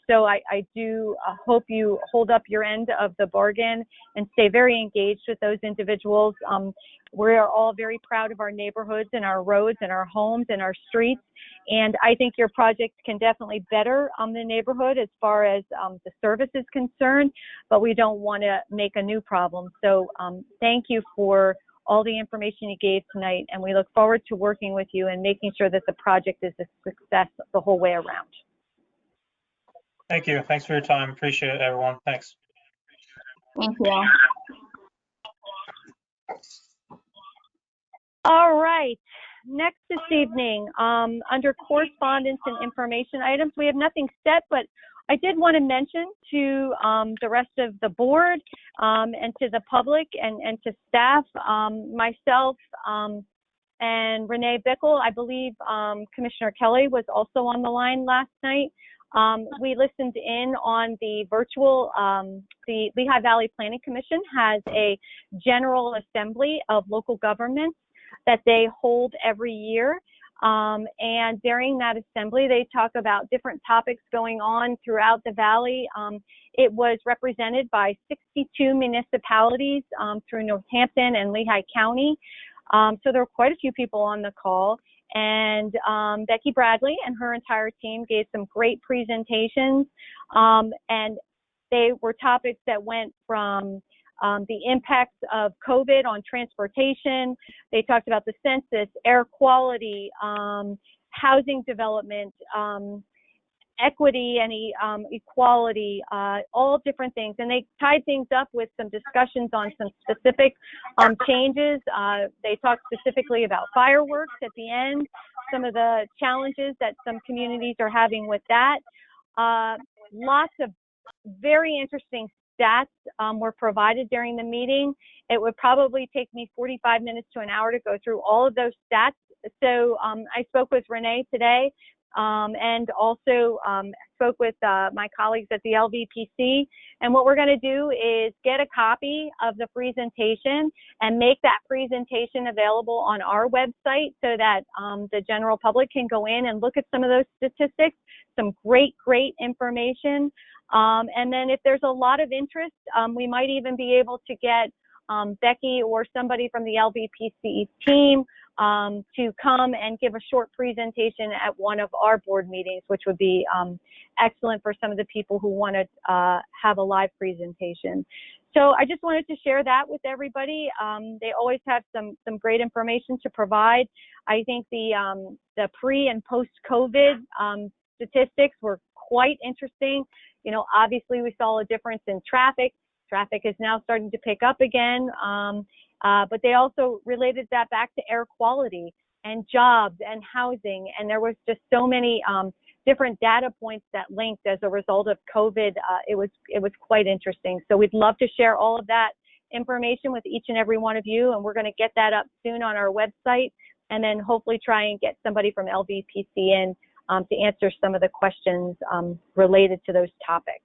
So I do hope you hold up your end of the bargain and stay very engaged with those individuals. We are all very proud of our neighborhoods and our roads and our homes and our streets. And I think your project can definitely better the neighborhood as far as the service is concerned, but we don't want to make a new problem. So thank you for all the information you gave tonight, and we look forward to working with you and making sure that the project is a success the whole way around. Thank you. Thanks for your time. Appreciate it, everyone. Thanks. Thank you. All right. Next this evening, under correspondence and information items, we have nothing set, but I did want to mention to the rest of the board and to the public and to staff, myself and Renee Bickle, I believe Commissioner Kelly was also on the line last night. We listened in on the virtual, the Lehigh Valley Planning Commission has a general assembly of local governments that they hold every year. And during that assembly, they talk about different topics going on throughout the valley. It was represented by 62 municipalities through Northampton and Lehigh County. So there were quite a few people on the call. And Becky Bradley and her entire team gave some great presentations. And they were topics that went from the impacts of COVID on transportation. They talked about the census, air quality, housing development, equity and equality, all different things. And they tied things up with some discussions on some specific changes. They talked specifically about fireworks at the end, some of the challenges that some communities are having with that. Lots of very interesting stats were provided during the meeting. It would probably take me 45 minutes to an hour to go through all of those stats. So I spoke with Renee today and also spoke with my colleagues at the LVPC. And what we're going to do is get a copy of the presentation and make that presentation available on our website so that the general public can go in and look at some of those statistics, some great information. And then if there's a lot of interest, we might even be able to get Becky or somebody from the LVPC team to come and give a short presentation at one of our board meetings, which would be excellent for some of the people who want to have a live presentation. So I just wanted to share that with everybody. They always have some great information to provide. I think the pre and post-COVID statistics were quite interesting. You know, obviously we saw a difference in traffic. Traffic is now starting to pick up again, but they also related that back to air quality and jobs and housing. And there was just so many different data points that linked as a result of COVID. It was quite interesting. So we'd love to share all of that information with each and every one of you. And we're going to get that up soon on our website and then hopefully try and get somebody from LVPC in to answer some of the questions related to those topics.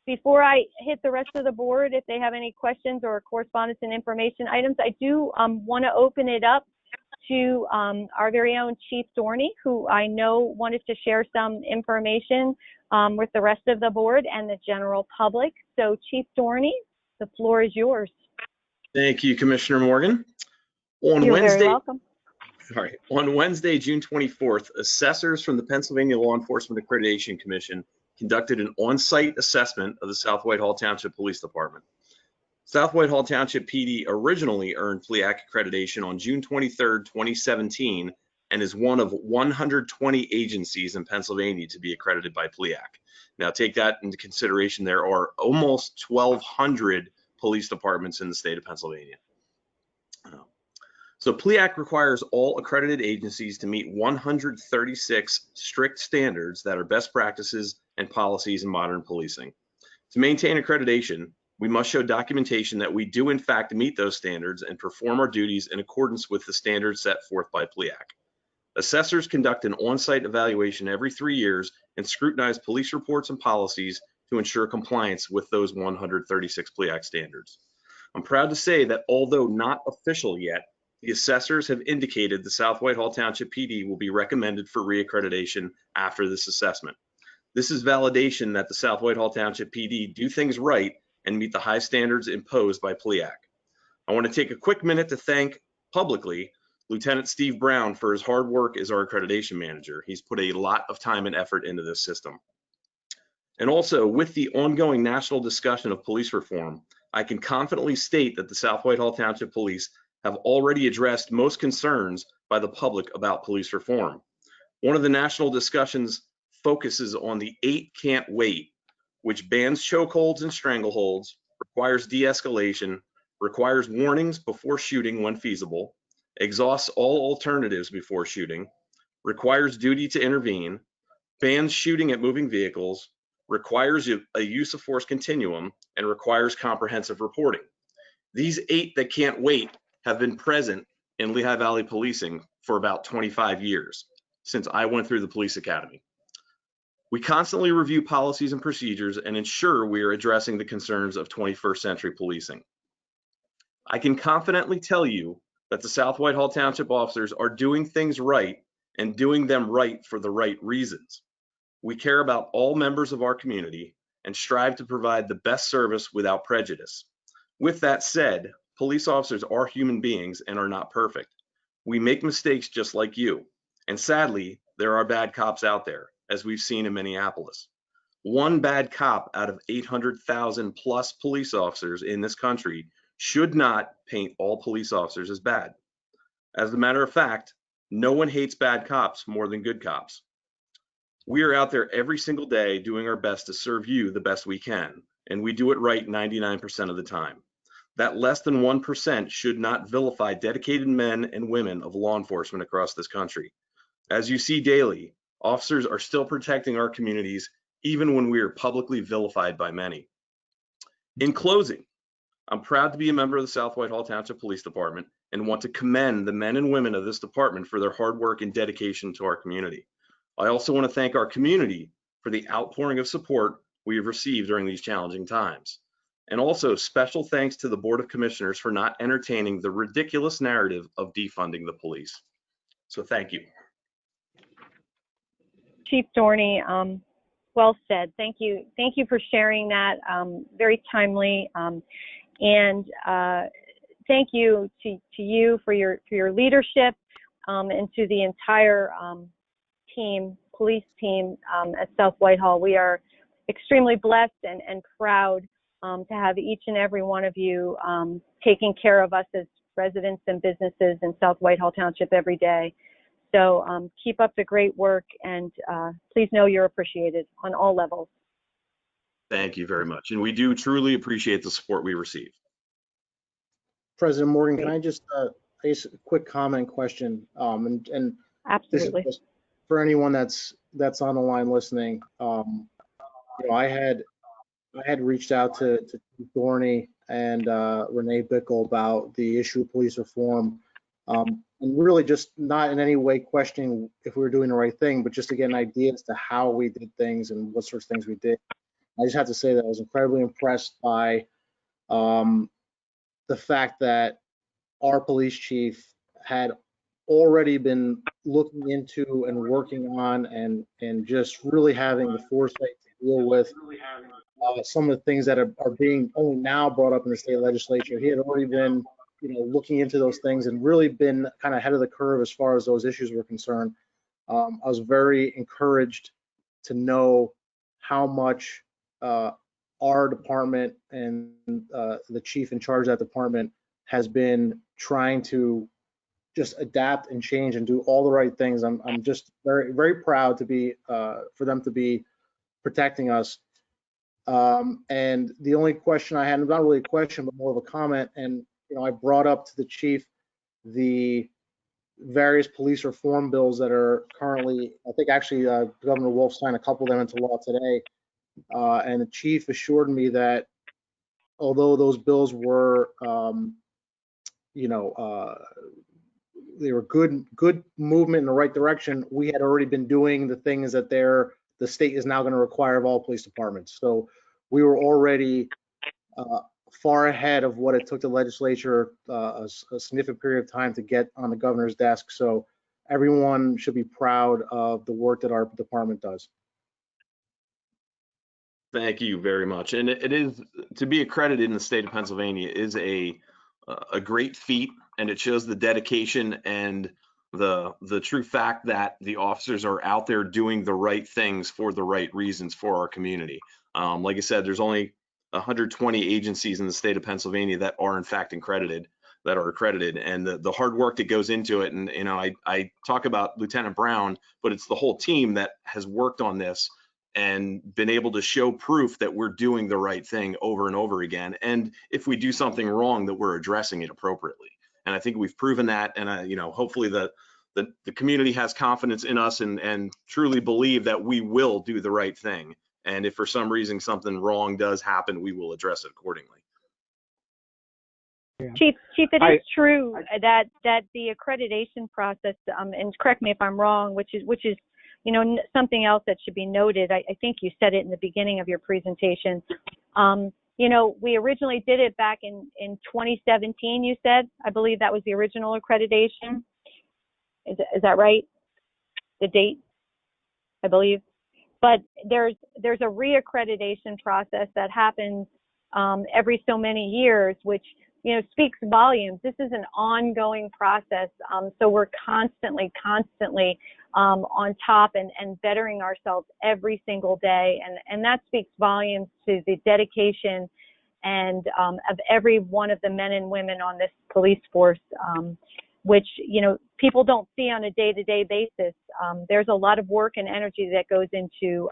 Before I hit the rest of the board, if they have any questions or correspondence and information items, I do want to open it up to our very own Chief Dorney, who I know wanted to share some information with the rest of the board and the general public. So Chief Dorney, the floor is yours. Thank you, Commissioner Morgan. You're very welcome. All right. On Wednesday, June 24th, assessors from the Pennsylvania Law Enforcement Accreditation Commission conducted an on-site assessment of the South Whitehall Township Police Department. South Whitehall Township PD originally earned PLEAC accreditation on June 23rd, 2017, and is one of 120 agencies in Pennsylvania to be accredited by PLEAC. Now take that into consideration. There are almost 1,200 police departments in the state of Pennsylvania. So PLEAC requires all accredited agencies to meet 136 strict standards that are best practices and policies in modern policing. To maintain accreditation, we must show documentation that we do in fact meet those standards and perform our duties in accordance with the standards set forth by PLEAC. Assessors conduct an on-site evaluation every 3 years and scrutinize police reports and policies to ensure compliance with those 136 PLEAC standards. I'm proud to say that although not official yet, The assessors have indicated the South Whitehall Township PD will be recommended for reaccreditation after this assessment. This is validation that the South Whitehall Township PD do things right and meet the high standards imposed by PLEAC. I want to take a quick minute to thank publicly Lieutenant Steve Brown for his hard work as our accreditation manager. He's put a lot of time and effort into this system. And also, with the ongoing national discussion of police reform, I can confidently state that the South Whitehall Township Police have already addressed most concerns by the public about police reform. One of the national discussions focuses on the 8 can't wait, which bans chokeholds and strangleholds, requires de-escalation, requires warnings before shooting when feasible, exhausts all alternatives before shooting, requires duty to intervene, bans shooting at moving vehicles, requires a use of force continuum, and requires comprehensive reporting. These 8 that can't wait have been present in Lehigh Valley policing for about 25 years, since I went through the police academy. We constantly review policies and procedures and ensure we are addressing the concerns of 21st century policing. I can confidently tell you that the South Whitehall Township officers are doing things right and doing them right for the right reasons. We care about all members of our community and strive to provide the best service without prejudice. With that said, police officers are human beings and are not perfect. We make mistakes just like you. And sadly, there are bad cops out there, as we've seen in Minneapolis. One bad cop out of 800,000 plus police officers in this country should not paint all police officers as bad. As a matter of fact, no one hates bad cops more than good cops. We are out there every single day doing our best to serve you the best we can, and we do it right 99% of the time. That less than 1% should not vilify dedicated men and women of law enforcement across this country. As you see daily, officers are still protecting our communities even when we are publicly vilified by many. In closing, I'm proud to be a member of the South Whitehall Township Police Department and want to commend the men and women of this department for their hard work and dedication to our community. I also want to thank our community for the outpouring of support we have received during these challenging times. And also special thanks to the Board of Commissioners for not entertaining the ridiculous narrative of defunding the police. So thank you. Chief Dorney, well said. Thank you. Thank you for sharing that. Very timely. And thank you to you for your leadership and to the entire police team at South Whitehall. We are extremely blessed and proud to have each and every one of you taking care of us as residents and businesses in South Whitehall Township every day. So keep up the great work, and please know you're appreciated on all levels. Thank you very much. And we do truly appreciate the support we receive. President Morgan, can I just ask a quick comment question? And absolutely. This is for anyone that's on the line listening. You know, I had reached out to Dorney and Renee Bickle about the issue of police reform, and really just not in any way questioning if we were doing the right thing, but just to get an idea as to how we did things and what sorts of things we did. I just have to say that I was incredibly impressed by the fact that our police chief had already been looking into and working on and just really having the foresight to deal with some of the things that are being only now brought up in the state legislature. He had already been, you know, looking into those things and really been kind of ahead of the curve as far as those issues were concerned. I was very encouraged to know how much our department and the chief in charge of that department has been trying to just adapt and change and do all the right things. I'm just very, very proud to be for them to be protecting us. And the only question I had, not really a question, but more of a comment, and you know, I brought up to the chief the various police reform bills that are currently, I think actually Governor Wolf signed a couple of them into law today. And the chief assured me that although those bills were, you know, they were good movement in the right direction, we had already been doing the things that the state is now going to require of all police departments. So we were already far ahead of what it took the legislature a significant period of time to get on the governor's desk. So everyone should be proud of the work that our department does. Thank you very much. And it is, to be accredited in the state of Pennsylvania is a great feat, and it shows the dedication and the true fact that the officers are out there doing the right things for the right reasons for our community. Like I said, there's only 120 agencies in the state of Pennsylvania that are in fact accredited, and the hard work that goes into it. And you know, I talk about Lieutenant Brown, but it's the whole team that has worked on this and been able to show proof that we're doing the right thing over and over again. And if we do something wrong, that we're addressing it appropriately. And I think we've proven that. And you know, hopefully the community has confidence in us and truly believe that we will do the right thing. And if for some reason something wrong does happen, we will address it accordingly. Yeah. Chief, it is true that the accreditation process, and correct me if I'm wrong, which is you know, something else that should be noted. I think you said it in the beginning of your presentation. You know, we originally did it back in 2017. You said, I believe that was the original accreditation. Is that right? The date, I believe. But there's a reaccreditation process that happens every so many years, which, you know, speaks volumes. This is an ongoing process, so we're constantly on top and bettering ourselves every single day, and that speaks volumes to the dedication and of every one of the men and women on this police force, which, you know, people don't see on a day-to-day basis. There's a lot of work and energy that goes into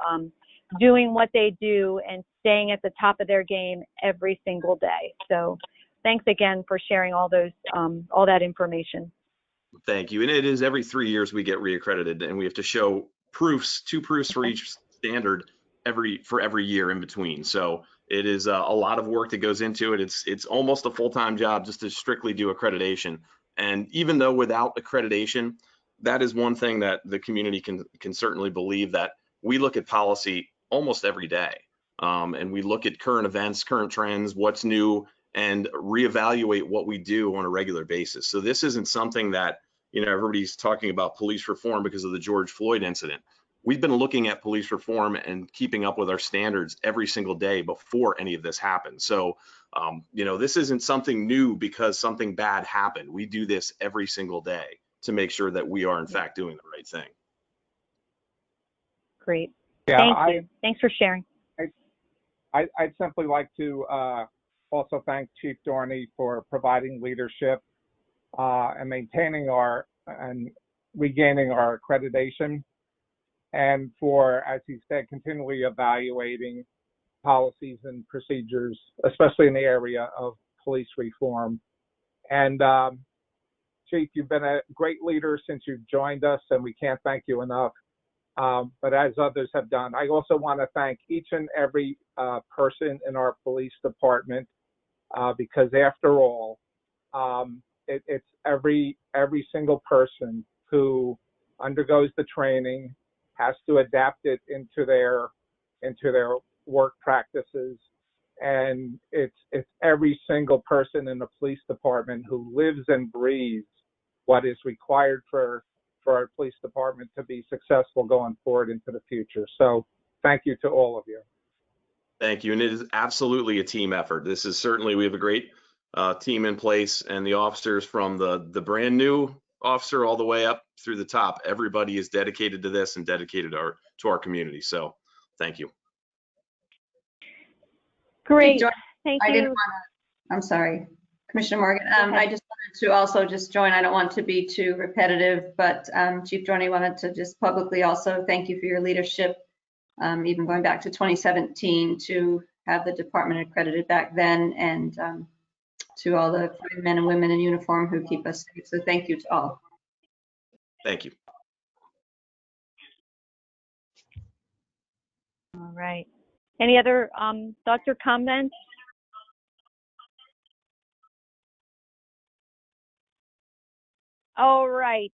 doing what they do and staying at the top of their game every single day. So thanks again for sharing all that information. Thank you. And it is every 3 years we get reaccredited, and we have to show two proofs for each standard for every year in between. So it is a lot of work that goes into it. It's almost a full-time job just to strictly do accreditation. And even though without accreditation, that is one thing that the community can certainly believe, that we look at policy almost every day. And we look at current events, current trends, what's new, and reevaluate what we do on a regular basis. So this isn't something that, you know, everybody's talking about police reform because of the George Floyd incident. We've been looking at police reform and keeping up with our standards every single day before any of this happened. So, you know, this isn't something new because something bad happened. We do this every single day to make sure that we are in fact doing the right thing. Great. Yeah, Thank you. Thanks for sharing. I'd simply like to also thank Chief Dorney for providing leadership and maintaining and regaining our accreditation, and for, as he said, continually evaluating policies and procedures, especially in the area of police reform. And Chief, you've been a great leader since you've joined us, and we can't thank you enough. But as others have done, I also want to thank each and every person in our police department, because after all, it's every single person who undergoes the training has to adapt it into their work practices, and it's every single person in the police department who lives and breathes what is required for our police department to be successful going forward into the future. So thank you to all of you. Thank you. And it is absolutely a team effort. This is certainly, we have a great team in place, and the officers from the brand new officer all the way up through the top, everybody is dedicated to this and dedicated to our community. So thank you. Great. Thank you. I'm sorry, Commissioner Morgan. I just wanted to also just join. I don't want to be too repetitive, but Chief Dorney wanted to just publicly also thank you for your leadership, even going back to 2017 to have the department accredited back then, and to all the men and women in uniform who keep us safe. So thank you to all. Thank you. All right. Any other thoughts or comments? All right.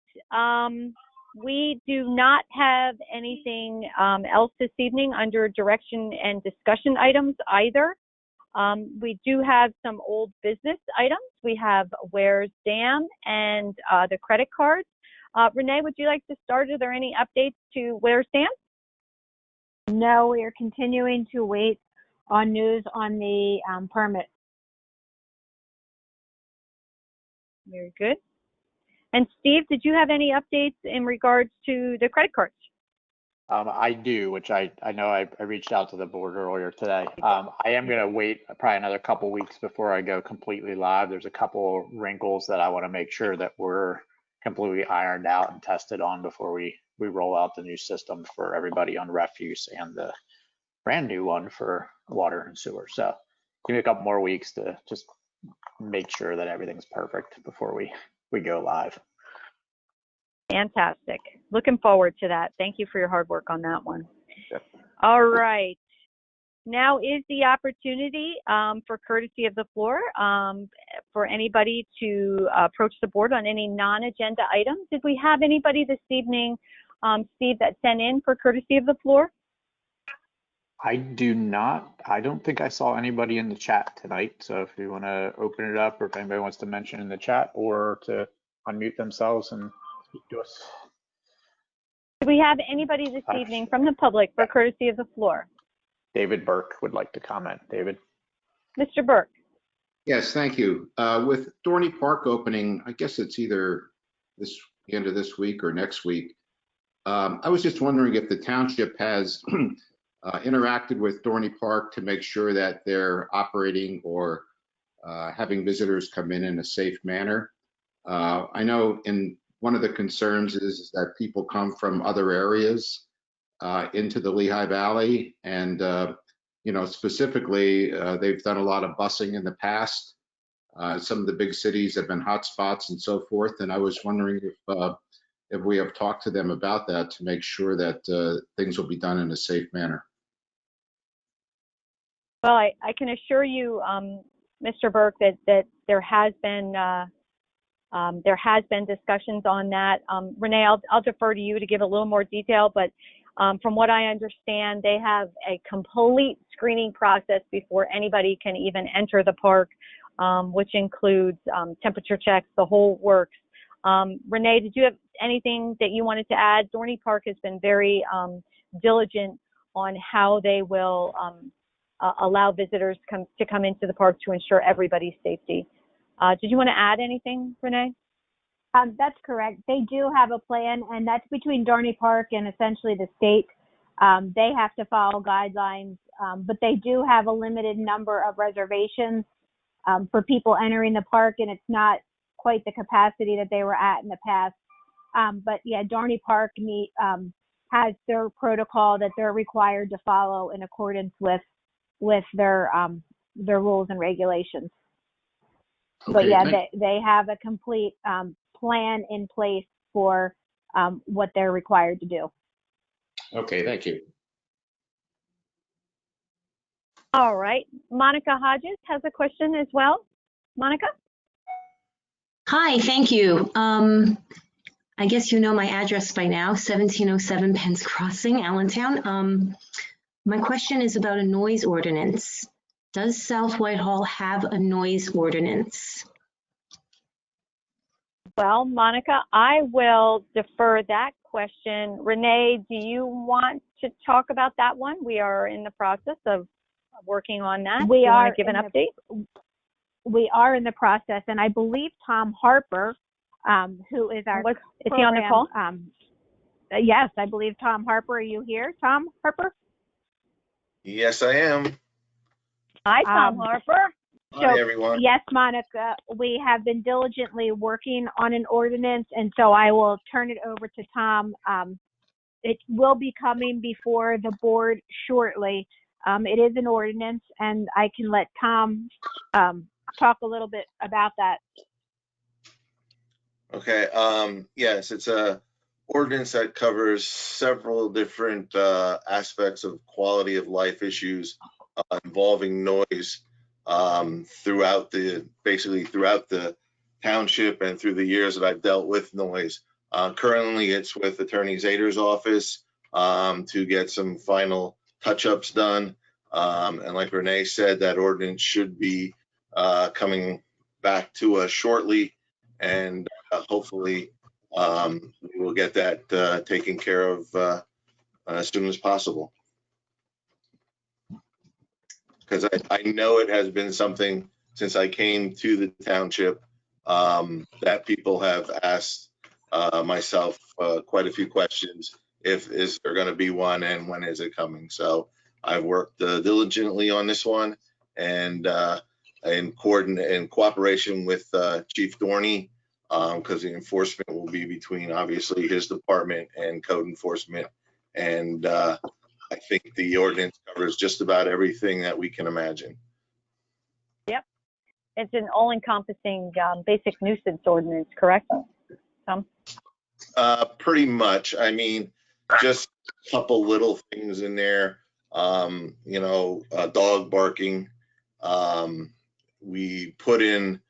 We do not have anything else this evening under direction and discussion items either. We do have some old business items. We have Where's Dam and the credit cards. Renee, would you like to start? Are there any updates to Where's Dam? No, we are continuing to wait on news on the permit. Very good. And Steve, did you have any updates in regards to the credit cards? I do, which I know I reached out to the board earlier today. I am going to wait probably another couple weeks before I go completely live. There's a couple wrinkles that I want to make sure that we're completely ironed out and tested on before we roll out the new system for everybody on refuse and the brand new one for water and sewer. So give me a couple more weeks to just make sure that everything's perfect before we go live. Fantastic. Looking forward to that. Thank you for your hard work on that one. Yep. All right. Now is the opportunity for courtesy of the floor for anybody to approach the board on any non-agenda items. Did we have anybody this evening, Steve, that sent in for courtesy of the floor? I do not. I don't think I saw anybody in the chat tonight. So if you want to open it up, or if anybody wants to mention in the chat or to unmute themselves and speak to us. Do we have anybody this evening from the public for courtesy of the floor? David Burke would like to comment. David. Mr. Burke. Yes, thank you. With Dorney Park opening, I guess it's either the end of this week or next week. I was just wondering if the township has interacted with Dorney Park to make sure that they're operating or having visitors come in a safe manner. I know one of the concerns is that people come from other areas into the Lehigh Valley, and specifically they've done a lot of busing in the past. Some of the big cities have been hotspots and so forth, and I was wondering if we have talked to them about that to make sure that things will be done in a safe manner. Well, I can assure you, Mr. Burke, that there has been discussions on that. Renee, I'll defer to you to give a little more detail, but from what I understand, they have a complete screening process before anybody can even enter the park, which includes temperature checks, the whole works. Renee, did you have anything that you wanted to add? Dorney Park has been very diligent on how they will allow visitors to come into the park to ensure everybody's safety. Did you want to add anything, Renee? That's correct. They do have a plan, and that's between Dorney Park and essentially the state. They have to follow guidelines, but they do have a limited number of reservations for people entering the park, and it's not quite the capacity that they were at in the past. But yeah, Dorney Park has their protocol that they're required to follow in accordance with their rules and regulations. Okay, but yeah, they have a complete plan in place for what they're required to do. Okay, thank you. All right. Monica Hodges has a question as well. Monica? Hi, thank you. I guess you know my address by now, 1707 Penn's Crossing, Allentown. My question is about a noise ordinance. Does South Whitehall have a noise ordinance? Well, Monica, I will defer that question. Renee, do you want to talk about that one? We are in the process of working on that. We do you are want to give an update? We are in the process, and I believe Tom Harper, who is our is he on the call? Yes, I believe Tom Harper. Are you here, Tom Harper? Yes, I am. Hi, Tom Harper. Hi, everyone. Yes, Monica, we have been diligently working on an ordinance, and so I will turn it over to Tom. It will be coming before the board shortly. It is an ordinance, and I can let Tom talk a little bit about that. Okay. Yes, it's a ordinance that covers several different aspects of quality of life issues involving noise basically throughout the township and through the years that I've dealt with noise. Currently, it's with Attorney Zader's office to get some final touch-ups done. And like Renee said, that ordinance should be coming back to us shortly, and hopefully we will get that taken care of as soon as possible. Because I know it has been something since I came to the township that people have asked myself quite a few questions. Is there going to be one, and when is it coming? So I've worked diligently on this one, and in cooperation with Chief Dorney, because the enforcement will be between obviously his department and code enforcement. And I think the ordinance covers just about everything that we can imagine. Yep. It's an all-encompassing basic nuisance ordinance, correct, Tom? Pretty much. I mean, just a couple little things in there. You know, dog barking. We put in,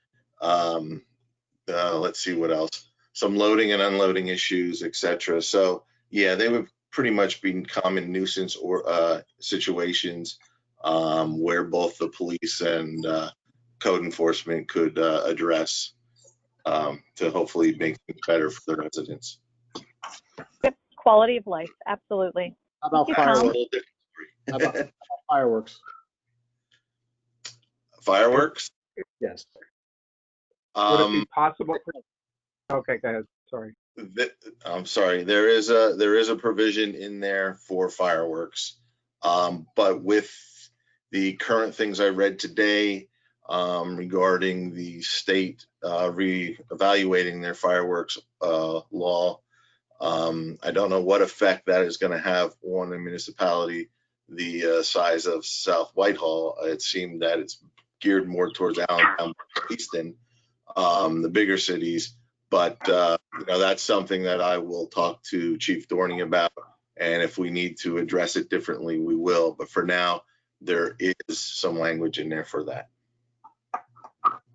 let's see what else, some loading and unloading issues, etc. So yeah, they would pretty much be common nuisance or situations where both the police and code enforcement could address to hopefully make things better for the residents. Yep. Quality of life, absolutely. How about fireworks? How about fireworks? Fireworks? Yes. Would it be possible? Okay, go ahead. Sorry. I'm sorry. There is a provision in there for fireworks, but with the current things I read today regarding the state re-evaluating their fireworks law, I don't know what effect that is going to have on a municipality the size of South Whitehall. It seemed that it's geared more towards Allentown, Easton, the bigger cities. But you know, that's something that I will talk to Chief Dorney about, and if we need to address it differently, we will. But for now, there is some language in there for that.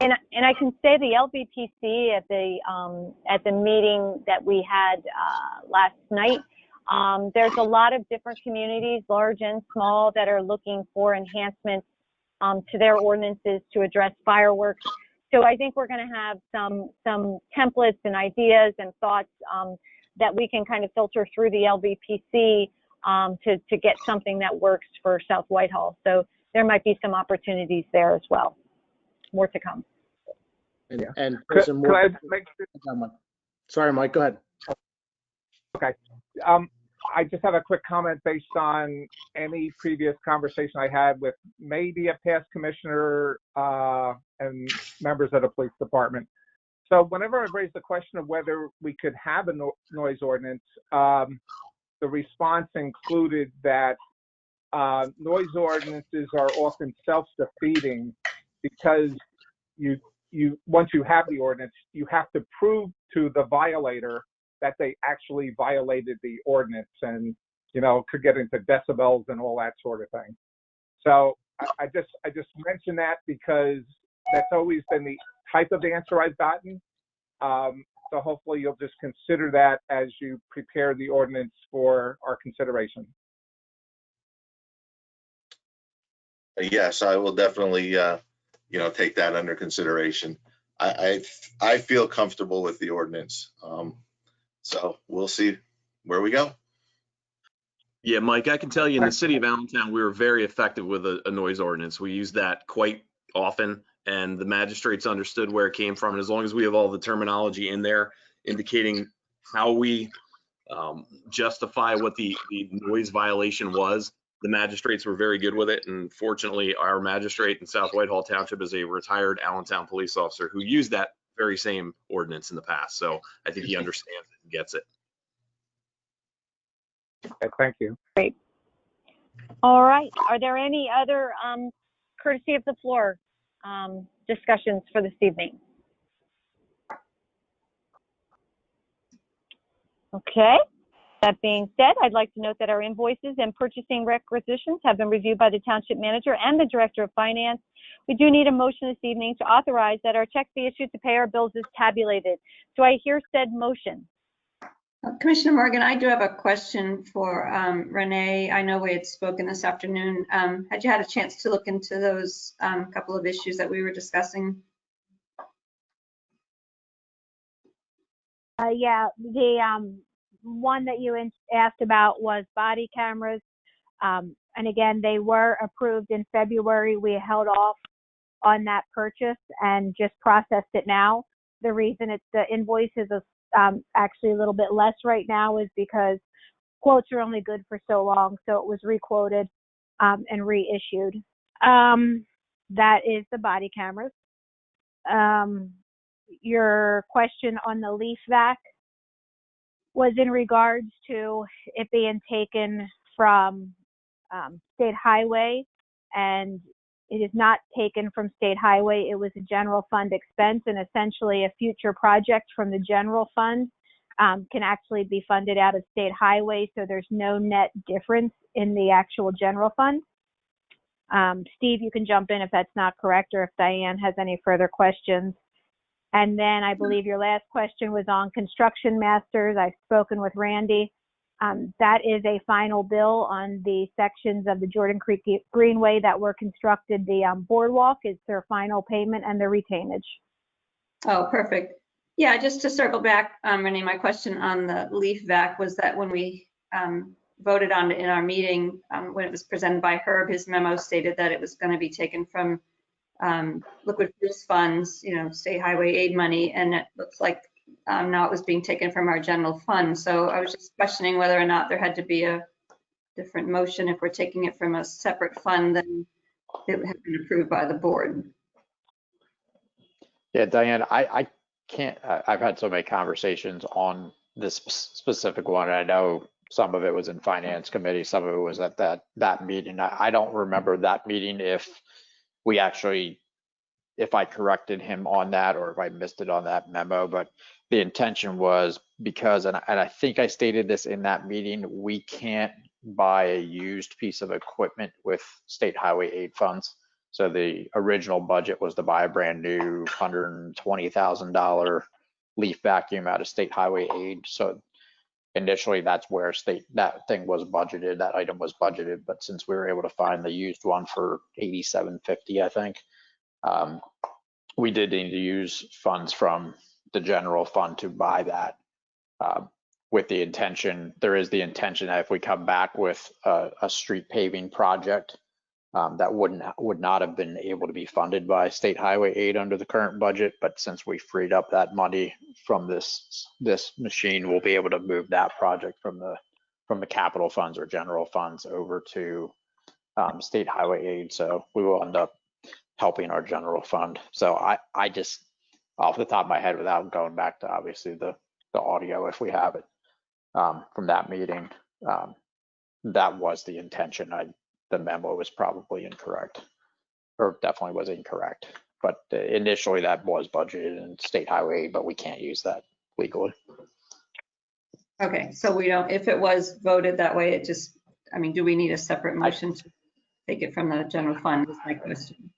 And I can say the LVPC at the meeting that we had last night, there's a lot of different communities, large and small, that are looking for enhancements to their ordinances to address fireworks. So I think we're going to have some templates and ideas and thoughts that we can kind of filter through the LVPC to get something that works for South Whitehall. So there might be some opportunities there as well. More to come. And there's some more. Sorry, Mike, go ahead. Okay. I just have a quick comment based on any previous conversation I had with maybe a past commissioner and members of the police department. So whenever I raised the question of whether we could have a noise ordinance, the response included that noise ordinances are often self-defeating because once you have the ordinance, you have to prove to the violator that they actually violated the ordinance, and you know, could get into decibels and all that sort of thing. So I just mention that because that's always been the type of answer I've gotten. So hopefully you'll just consider that as you prepare the ordinance for our consideration. Yes, I will definitely you know, take that under consideration. I feel comfortable with the ordinance. So we'll see where we go. Yeah, Mike, I can tell you in the city of Allentown, we were very effective with a noise ordinance. We used that quite often, and the magistrates understood where it came from. And as long as we have all the terminology in there indicating how we justify what the noise violation was, the magistrates were very good with it. And fortunately, our magistrate in South Whitehall Township is a retired Allentown police officer who used that very same ordinance in the past. So I think he understands it and gets it. Okay, thank you. Great. All right. Are there any other courtesy of the floor discussions for this evening? Okay. That being said, I'd like to note that our invoices and purchasing requisitions have been reviewed by the Township Manager and the Director of Finance. We do need a motion this evening to authorize that our checks be issued to pay our bills as tabulated. Do I hear said motion? Commissioner Morgan, I do have a question for Renee. I know we had spoken this afternoon. Had you had a chance to look into those couple of issues that we were discussing? Yeah, the one that you asked about was body cameras. And again, they were approved in February. We held off on that purchase and just processed it now. The reason the invoice is actually a little bit less right now is because quotes are only good for so long. So it was requoted and reissued. That is the body cameras. Your question on the leaf vac was in regards to it being taken from state highway, and it is not taken from state highway. It was a general fund expense, and essentially a future project from the general fund can actually be funded out of state highway, so there's no net difference in the actual general fund. Steve, you can jump in if that's not correct, or if Diane has any further questions. And then I believe your last question was on construction masters. I've spoken with Randy. That is a final bill on the sections of the Jordan Creek Greenway that were constructed. The boardwalk is their final payment and the retainage. Oh, perfect. Yeah, just to circle back, Renee, my question on the leaf vac was that when we voted on it in our meeting, when it was presented by Herb, his memo stated that it was going to be taken from liquid fuels funds, state highway aid money, and it looks like now it was being taken from our general fund. So I was just questioning whether or not there had to be a different motion if we're taking it from a separate fund than it had been approved by the board. Yeah, Diane, I can't, I've had so many conversations on this specific one. I know some of it was in finance committee, some of it was at that meeting. I don't remember that meeting if I corrected him on that or if I missed it on that memo, but the intention was because, and I think I stated this in that meeting, we can't buy a used piece of equipment with state highway aid funds. So the original budget was to buy a brand new $120,000 leaf vacuum out of state highway aid. So initially that's where that thing was budgeted, that item was budgeted, but since we were able to find the used one for $87.50, I think, we did need to use funds from the general fund to buy that, with the intention, there is the intention that if we come back with a street paving project that would not have been able to be funded by state highway aid under the current budget, but since we freed up that money from this machine, we'll be able to move that project from the capital funds or general funds over to state highway aid. So we will end up helping our general fund. So I just, off the top of my head, without going back to obviously the audio, if we have it from that meeting, that was the intention. The memo was probably incorrect, or definitely was incorrect. But initially that was budgeted in state highway, but we can't use that legally. Okay, so we don't, if it was voted that way, it just, I mean, do we need a separate motion to take it from the general fund is my question.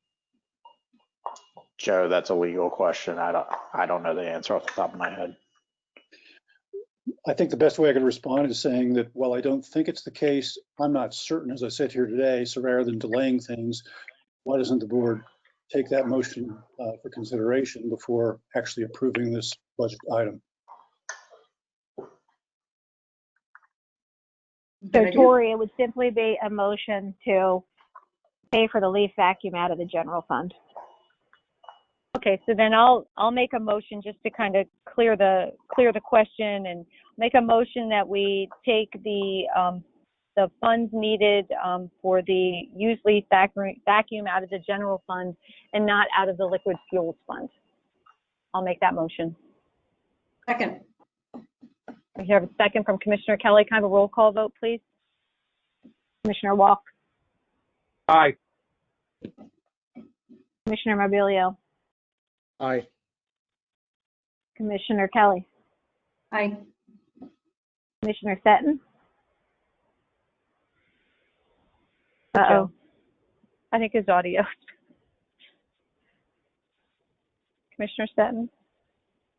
Joe, that's a legal question. I don't know the answer off the top of my head. I think the best way I can respond is saying that while I don't think it's the case, I'm not certain as I sit here today. So rather than delaying things, why doesn't the board take that motion for consideration before actually approving this budget item? So Tori, it would simply be a motion to pay for the leaf vacuum out of the general fund. Okay, so then I'll make a motion just to kind of clear the question and make a motion that we take the funds needed for the used leaf vacuum out of the general fund and not out of the liquid fuels fund. I'll make that motion. Second. We have a second from Commissioner Kelly. Can I have a roll call vote, please? Commissioner Walk. Aye. Commissioner Mobilio. Aye. Commissioner Kelly. Aye. Commissioner Seton. Uh-oh. I think his audio. Commissioner Seton.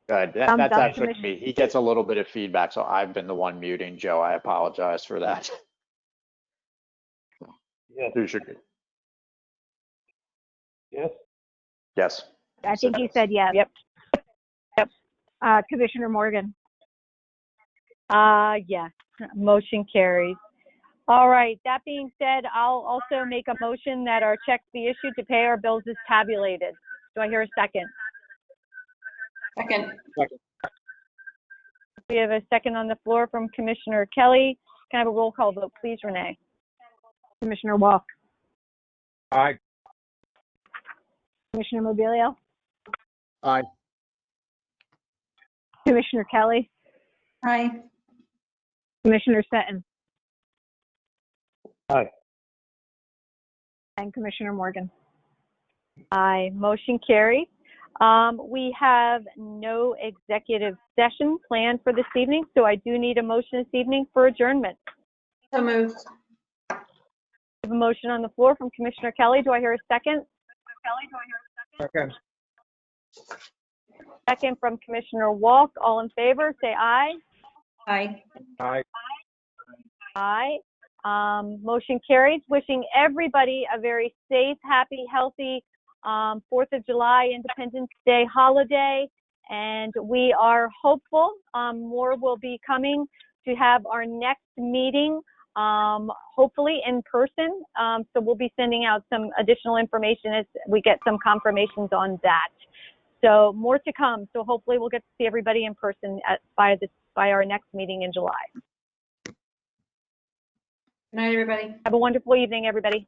Good. Thumbs That's up, actually me. He gets a little bit of feedback, so I've been the one muting Joe. I apologize for that. Yes. Yes. Yes. I think you said yes. Yep. Yep. Commissioner Morgan. Yes. Motion carries. All right. That being said, I'll also make a motion that our checks be issued to pay our bills as tabulated. Do I hear a second? Second. We have a second on the floor from Commissioner Kelly. Can I have a roll call vote, please, Renee? Commissioner Walk. Aye. Commissioner Mobilio. Aye. Commissioner Kelly. Aye. Commissioner Stetton. Aye. And Commissioner Morgan. Aye. Motion carries. We have no executive session planned for this evening, so I do need a motion this evening for adjournment. So moved. I have a motion on the floor from Commissioner Kelly. Do I hear a second? Second. Second from Commissioner Walk. All in favor, say aye. Aye. Aye. Aye. Motion carries. Wishing everybody a very safe, happy, healthy 4th of July Independence Day holiday. And we are hopeful more will be coming to have our next meeting, hopefully in person. So we'll be sending out some additional information as we get some confirmations on that. So more to come. So hopefully we'll get to see everybody in person by our next meeting in July. Good night, everybody. Have a wonderful evening, everybody.